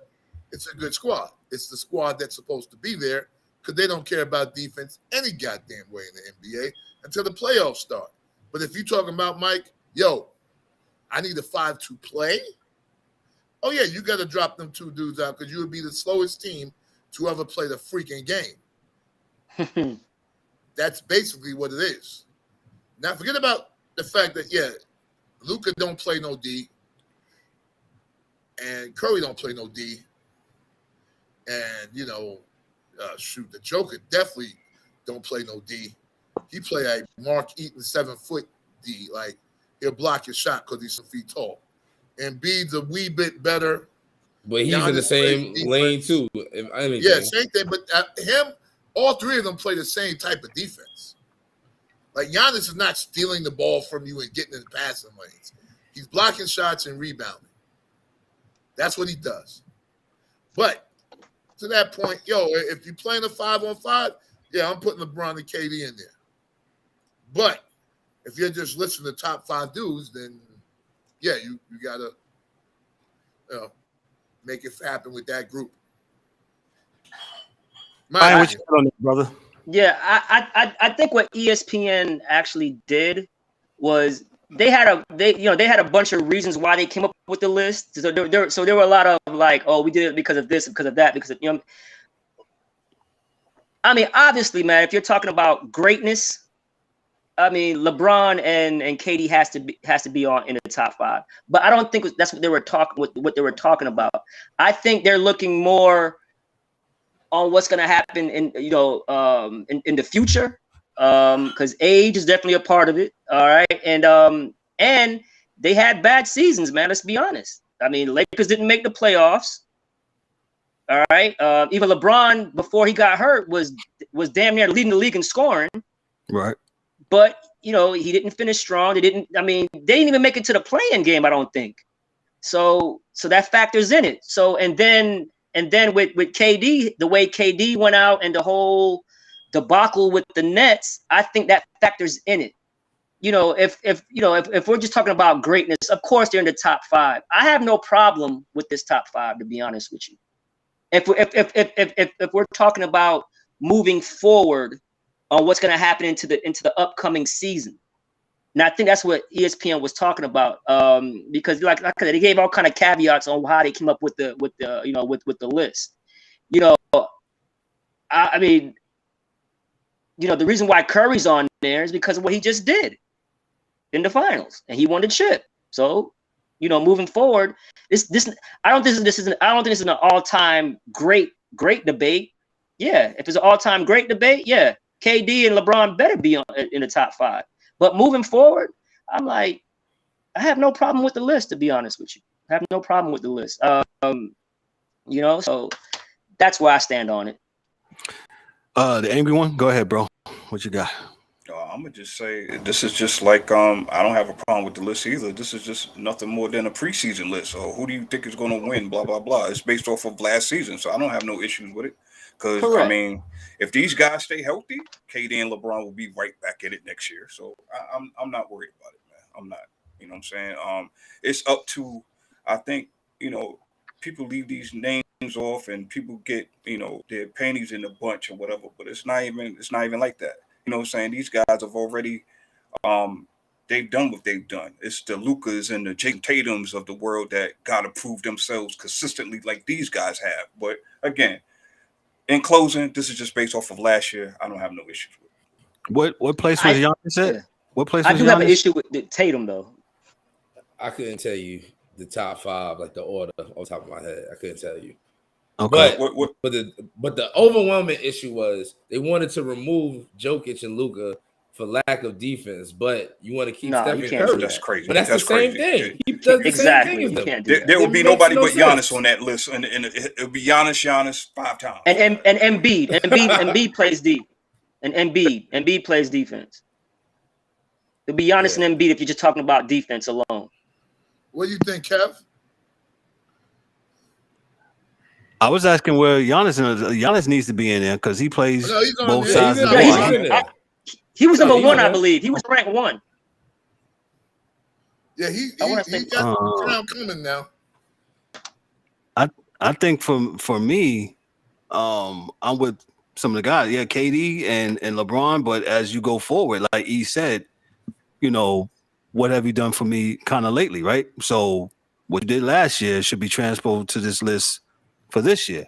it's a good squad. It's the squad that's supposed to be there because they don't care about defense any goddamn way in the NBA until the playoffs start. But if you're talking about, Mike, yo, I need a 5 to play, oh, yeah, you got to drop them 2 dudes out because you would be the slowest team to ever play the freaking game. That's basically what it is. Now, forget about the fact that, yeah, Luka don't play no D, and Curry don't play no D, and, the Joker definitely don't play no D. He play a Mark Eaton 7-foot D. Like, he'll block your shot because he's 7 feet tall. And Embiid's a wee bit better. But he's in the same lane, too. Yeah, same thing. But him, all 3 of them play the same type of defense. Like, Giannis is not stealing the ball from you and getting in the passing lanes. He's blocking shots and rebounding. That's what he does. But to that point, if you're playing a 5-on-5, yeah, I'm putting LeBron and KD in there. But if you're just listing the top 5 dudes, then, yeah, you got to make it happen with that group. What you got on it, brother? Yeah, I think what ESPN actually did was they had a bunch of reasons why they came up with the list. So there were a lot of like, oh, we did it because of this, because of that, because of, I mean, obviously, man, if you're talking about greatness, I mean, LeBron and KD has to be in the top 5. But I don't think that's what they were talking about. I think they're looking more on what's going to happen in the future, because age is definitely a part of it. All right, and they had bad seasons, man. Let's be honest. I mean, Lakers didn't make the playoffs. All right, even LeBron before he got hurt was damn near leading the league in scoring. Right. But he didn't finish strong. They didn't even make it to the play-in game, I don't think. So that factors in it. So and then with KD, the way KD went out and the whole debacle with the Nets, I think that factors in it. If we're just talking about greatness, of course they're in the top 5. I have no problem with this top 5, to be honest with you. If we're talking about moving forward on what's going to happen into the upcoming season. And I think that's what ESPN was talking about, because like I said, they gave all kind of caveats on how they came up with the list. I mean, the reason why Curry's on there is because of what he just did in the finals, and he won the chip. So, moving forward, I don't think this is an all-time great debate. Yeah, if it's an all-time great debate, yeah, KD and LeBron better be in the top 5. But moving forward, I'm like, I have no problem with the list, to be honest with you. I have no problem with the list. So that's where I stand on it. The angry one, go ahead, bro. What you got? I'm gonna just say this is just like I don't have a problem with the list either. This is just nothing more than a preseason list. So who do you think is going to win? Blah blah blah. It's based off of last season, so I don't have no issues with it. Because I mean, if these guys stay healthy, KD and LeBron will be right back at it next year. So I'm not worried about it, man. I'm not. You know what I'm saying? It's up to, I think, people leave these names off and people get, their panties in a bunch or whatever. But it's not even like that. You know what I'm saying? These guys have already, they've done what they've done. It's the Lukas and the Jake Tatums of the world that got to prove themselves consistently like these guys have. But again, in closing, this is just based off of last year. I don't have no issues with it. What place was Giannis at? Yeah. What place I was do Giannis? have an issue with the Tatum, though. I couldn't tell you the top 5, like the order on top of my head. I couldn't tell you. Okay. But the overwhelming issue was they wanted to remove Jokic and Luka for lack of defense, but you want to keep Stephen Curry. That's crazy. But that's the same thing. He does the same thing as them. There will be nobody but Giannis on that list, and it'll be Giannis 5 times. And Embiid plays deep, and Embiid plays defense. It'll be Giannis and Embiid if you're just talking about defense alone. What do you think, Kev? I was asking where Giannis needs to be in there because he plays No, he's on both there. sides He's of in the there. ball. He's in there. He was No, number he's one, I there. believe. He was ranked 1. Yeah, he I wanna got think- crown coming now. I think for me, I'm with some of the guys. Yeah, KD and LeBron. But as you go forward, like E said, you know, what have you done for me kind of lately, right? So what you did last year should be transposed to this list for this year.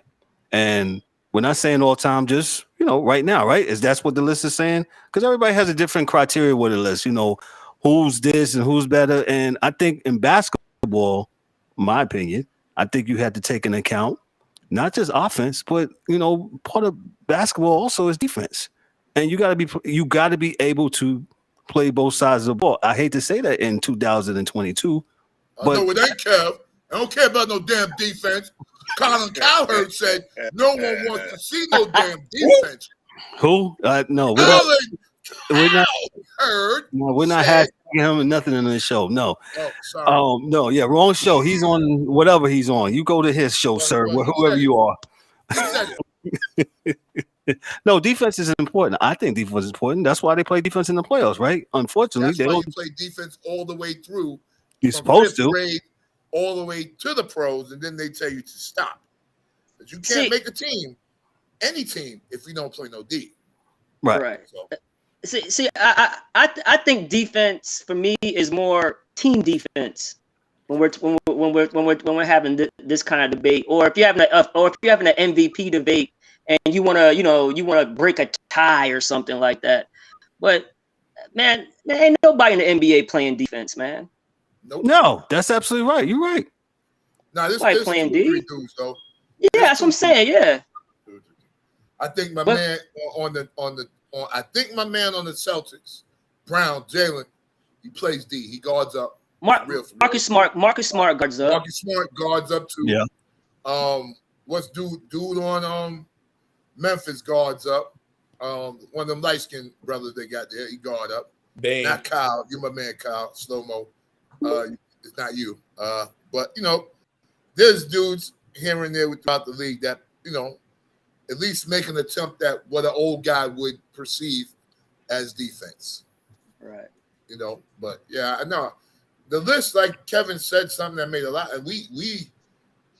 And we're not saying all time, just, you know, right now, right? Is that's what the list is saying? Because everybody has a different criteria with the list, you know, who's this and who's better. And I think in basketball, my opinion, I think you had to take into account not just offense, but, you know, part of basketball also is defense. And you got to be able to play both sides of the ball. I hate to say that in 2022, but No, it ain't Kev. I don't care about no damn defense. Colin Cowherd said no one wants to see no damn defense. who? No, we're not. We're not. Cowherd. No, we're not said- hashtagging him and nothing in the show. No. Oh, sorry. No, yeah, wrong show. He's on whatever he's on. You go to his show, sir, whoever you are. He said No, defense is important. I think defense is important. That's why they play defense in the playoffs, right? Unfortunately, that's they why don't. you play defense all the way through. You're from supposed fifth to. grade all the way to the pros, and then they tell you to stop. But you can't make a team, any team, if you don't play no D. Right. So, See, I think defense for me is more team defense when we're having this kind of debate, or if you're having an MVP debate and you want to break a tie or something like that. But man, ain't nobody in the NBA playing defense, man. nope. No, that's absolutely right. You're right. Now this Like this playing two, three D? dudes though. Yeah, that's what I'm saying. Yeah. I think my But- man I think my man on the Celtics, Brown, Jalen, he plays D. He guards up. Marcus Smart guards up. Marcus Smart guards up too. Yeah. What's dude on Memphis guards up. One of them light skinned brothers they got there, he guard up. Bang. Not Kyle, you're my man, Kyle, slow mo. It's not you. But you know, there's dudes here and there throughout the league that, you know, at least make an attempt at what an old guy would perceive as defense. Right. You know, but yeah, I know. The list, like Kevin said, something that made a lot, and we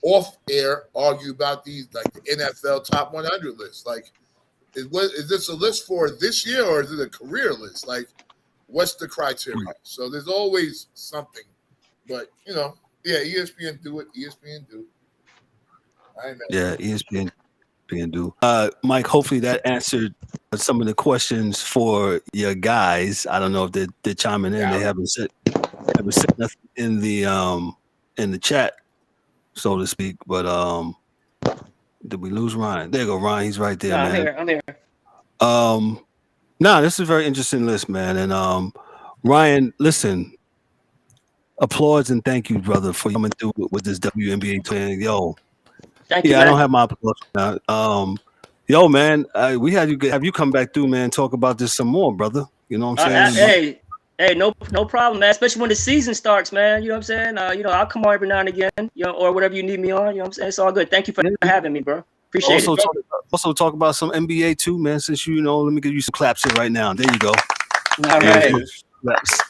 off air argue about these, like the NFL top 100 list. Like, is this a list for this year or is it a career list? Like, what's the criteria? So there's always something, but you know, yeah, ESPN do it. ESPN do. Yeah, ESPN do. Mike, hopefully that answered some of the questions for your guys. I don't know if they're chiming in. Yeah. They haven't said nothing in the chat, so to speak. But did we lose Ryan? There you go, Ryan. He's right there, man. I'm here. This is a very interesting list, man. And Ryan, listen, applause and thank you, brother, for coming through with this WNBA thing. Yo. Thank you, Yeah, man. I don't have my applause now. Yo, man, we had you have you come back through, man. Talk about this some more, brother. You know what I'm saying? Hey, no problem, man. Especially when the season starts, man. You know what I'm saying? I'll come on every now and again, or whatever you need me on. You know what I'm saying? It's all good. Thank you for having me, bro. Appreciate it. Also talk about some NBA too, man. Since let me give you some claps here right now. There you go. All right. Claps.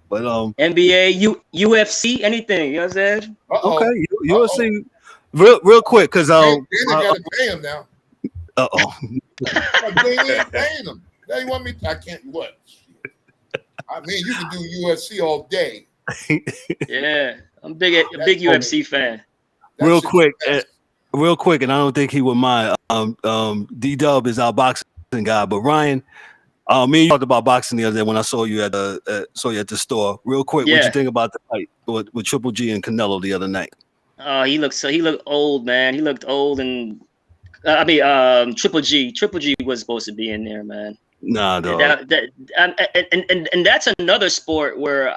But NBA, UFC, anything. You know what I'm saying? okay, you'll see. Real quick, because they gotta pay him now. They ain't paying him. They want me. I can't. What? I mean, you can do UFC all day. Yeah, I'm a big UFC fan. Real quick, and I don't think he would mind. D-Dub is our boxing guy, but Ryan, me and you talked about boxing the other day when I saw you at the store. Real quick, what you think about the fight with Triple G and Canelo the other night? He looked old, man. He looked old, and Triple G was supposed to be in there, man. Nah, dog. And that's another sport where,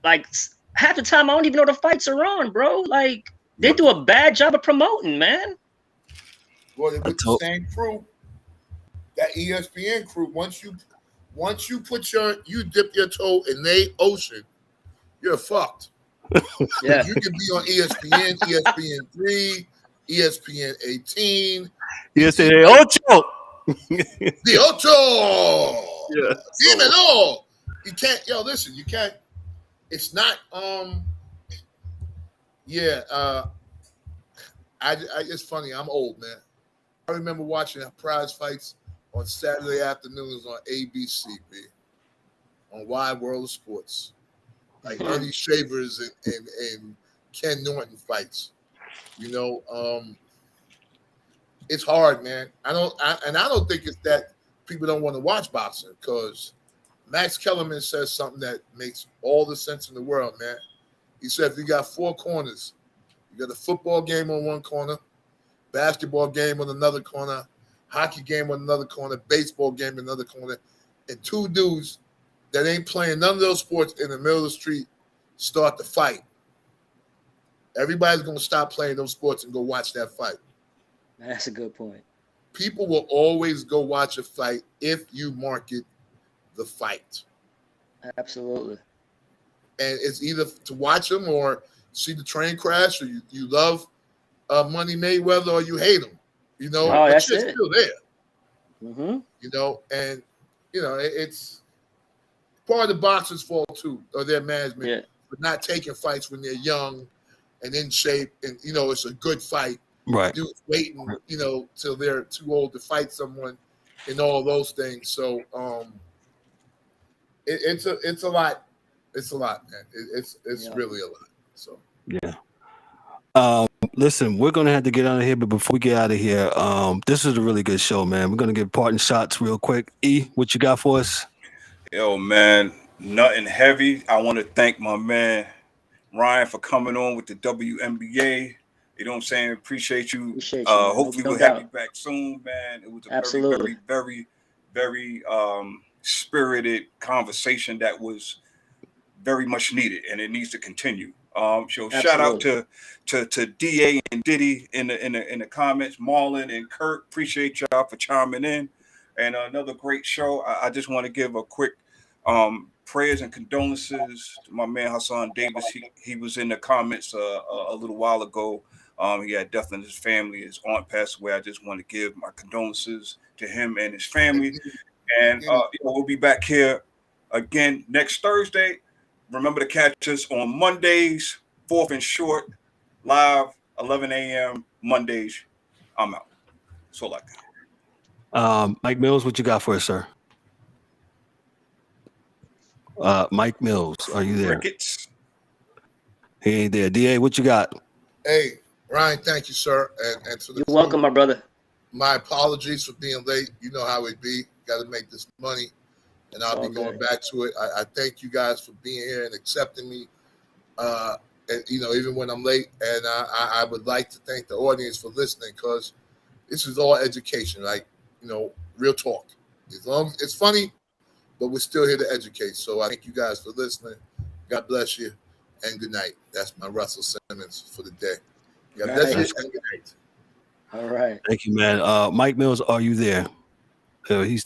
like, half the time I don't even know the fights are on, bro. Like, they do a bad job of promoting, man. Well, with the same crew, that ESPN crew. Once you you dip your toe in their ocean, you're fucked. Yeah. You can be on ESPN, ESPN3, ESPN 18. ESPN Ocho. The Ocho. Yeah. Dímelo. You can't, listen, you can't. It's not, it's funny. I'm old, man. I remember watching prize fights on Saturday afternoons on ABC, on Wide World of Sports. Like Eddie Shavers and Ken Norton fights. It's hard, man. I don't think it's that people don't want to watch boxing, because Max Kellerman says something that makes all the sense in the world, man. He said if you got four corners, you got a football game on one corner, basketball game on another corner, hockey game on another corner, baseball game on another corner, and two dudes that ain't playing none of those sports in the middle of the street start to fight. Everybody's going to stop playing those sports and go watch that fight. That's a good point. People will always go watch a fight if you market the fight. Absolutely. And it's either to watch them or see the train crash, or you love Money Mayweather or you hate him. Oh, that's it's it. still there. Mm-hmm. It's part of the boxers' fault too, or their management, for not taking fights when they're young and in shape, and it's a good fight. Right. Dudes waiting, till they're too old to fight someone, and all those things. So, it's a lot. It's a lot, man. It's really a lot. So yeah. Listen, we're gonna have to get out of here, but before we get out of here, this is a really good show, man. We're gonna give parting shots real quick. E, what you got for us? Yo, man, nothing heavy. I want to thank my man Ryan for coming on with the WNBA. You know what I'm saying? Appreciate you. Hopefully we'll have you back soon, man. It was a very, very, very, very spirited conversation that was very much needed, and it needs to continue. Shout out to DA and Diddy in the comments, Marlon and Kurt. Appreciate y'all for chiming in. And another great show. I just want to give a quick prayers and condolences to my man Hassan Davis. He was in the comments a little while ago. He had death in his family. His aunt passed away. I just want to give my condolences to him and his family. And we'll be back here again next Thursday. Remember to catch us on Mondays, 4th and Short, live, 11 a.m. Mondays. I'm out. That's all I got. Mike Mills, what you got for us, sir? Mike Mills, are you there? Crickets. He ain't there. DA, what you got? Hey, Ryan, thank you, sir. And to the You're welcome, my brother. My apologies for being late. You know how it be. Got to make this money, and I'll be going back to it. I thank you guys for being here and accepting me. And even when I'm late, and I would like to thank the audience for listening, because this is all education, like real talk. As long as it's funny, but we're still here to educate. So I thank you guys for listening. God bless you, and good night. That's my Russell Simmons for the day. God bless you, and good night. All right. Thank you, man. Mike Mills, are you there? He's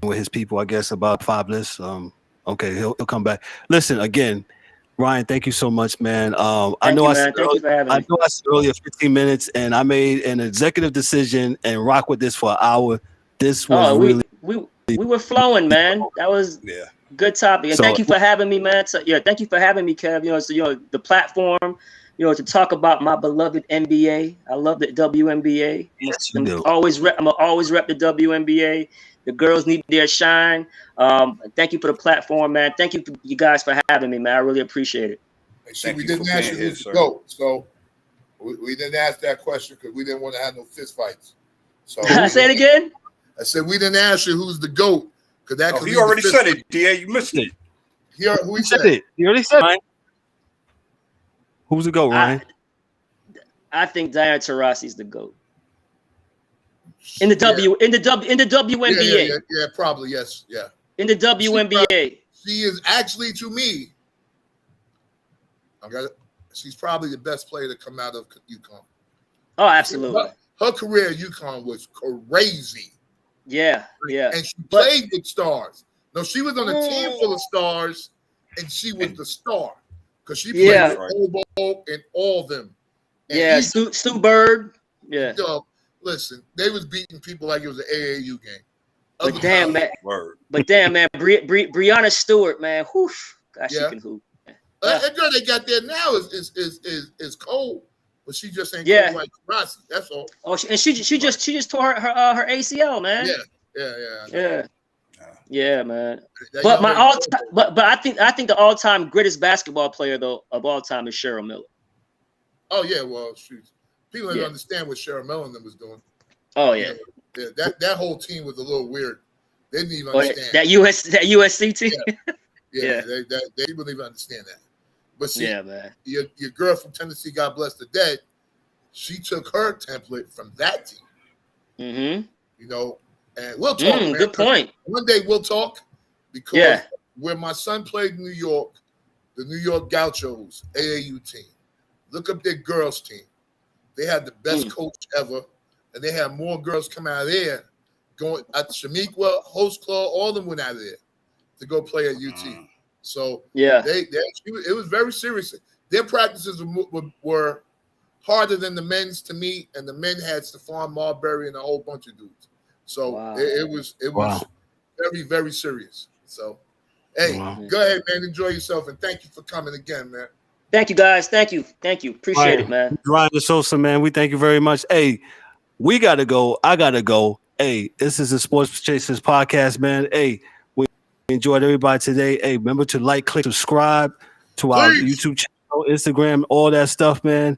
with his people, I guess, about 5 lists. Okay, he'll come back. Listen, again, Ryan, thank you so much, man. I know I said earlier 15 minutes, and I made an executive decision and rock with this for an hour. This was we were flowing, man. That was good topic. And thank you for having me, man. So, thank you for having me, Kev. The platform, to talk about my beloved NBA. I love the WNBA. Yes, I'm always rep the WNBA. The girls need their shine. Thank you for the platform, man. Thank you, you guys, for having me, man. I really appreciate it. We didn't ask you who's the GOAT, so we didn't ask that question because we didn't want to have no fist fights. So say it again. I said we didn't ask you who's the GOAT because that. He already said it, Da. You missed it. He said it. He already said it. Who's the GOAT, Ryan? I think Diana Taurasi's the GOAT. In the WNBA. Yeah, probably, yes. Yeah. In the WNBA. She is actually, to me, she's probably the best player to come out of UConn. Oh, absolutely. Her career at UConn was crazy. Yeah. And she played with stars. No, she was on a team full of stars, and she was the star because she played with Obo and all of them. Yeah, Stu Bird. Yeah. Listen, they was beating people like it was an AAU game. But damn, man. Brianna Stewart, man. Whew. God, she can hoop. That girl they got there now is cold, but she just ain't cold like Rossi. That's all. Oh, she just tore her ACL, man. Yeah, man. But I think the all-time greatest basketball player though of all time is Cheryl Miller. Oh yeah, well, shoot, people didn't understand what Cheryl Miller and them was doing. Oh yeah, that whole team was a little weird. They didn't even understand that USC team. Yeah, they didn't even understand that. But see, man, your girl from Tennessee, God bless the dead, she took her template from that team. Mm-hmm. You know, and we'll talk. Man. Good point. One day we'll talk because where my son played in New York, the New York Gauchos AAU team. Look up their girls team. They had the best coach ever, and they had more girls come out of there. Going at Shamiqua, Host Claw, all of them went out of there to go play at UT. So it was very serious. Their practices were harder than the men's to me, and the men had Stephon Marbury and a whole bunch of dudes. So it was very, very serious. So hey, go ahead, man. Enjoy yourself, and thank you for coming again, man. Thank you, guys. Thank you. Appreciate it, man. Ryan DeSosa, man. We thank you very much. Hey, we gotta go. I gotta go. Hey, this is the Sports Chasers podcast, man. Hey, we enjoyed everybody today. Hey, remember to like, click, subscribe to our YouTube channel, Instagram, all that stuff, man.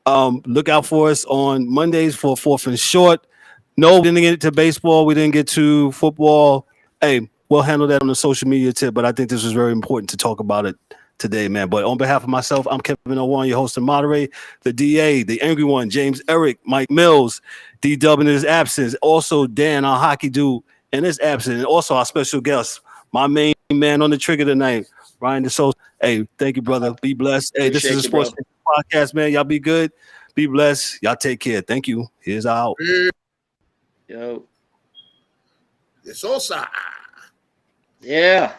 Look out for us on Mondays for Fourth and Short. No, we didn't get to baseball. We didn't get to football. Hey, we'll handle that on the social media tip, but I think this was very important to talk about it today, man. But on behalf of myself, I'm Kevin Owan, your host and moderator, the DA, the Angry One, James Eric, Mike Mills, D-Dub in his absence, also Dan, our hockey dude, in his absence, and also our special guest, my main man on the trigger tonight, Ryan DeSosa. Hey, thank you, brother. Be blessed. Hey, this is a Sports Podcast, man. Y'all be good. Be blessed. Y'all take care. Thank you. Here's out. Yo. DeSosa. Yeah.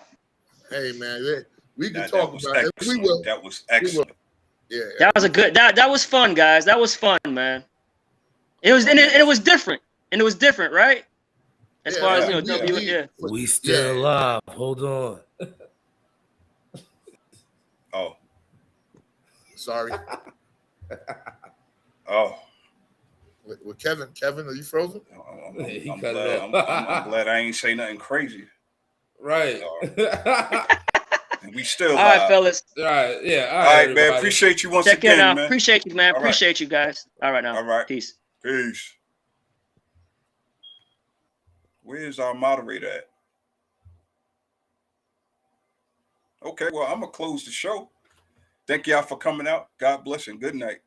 Hey, man. We can talk about it. We will. That was excellent. Yeah. That was a good. That was fun, guys. That was fun, man. It was and it was different. And it was different, right? As far as we still alive. Hold on. Oh. Sorry. Oh. With Kevin, are you frozen? I'm glad I ain't say nothing crazy. Right. And we still all right, fellas. All right, yeah. All right, everybody. Man. Appreciate you once again, man. Appreciate you, man. Appreciate you guys. All right, now. All right. Peace. Where's our moderator at? Okay, well, I'm going to close the show. Thank y'all for coming out. God bless and good night.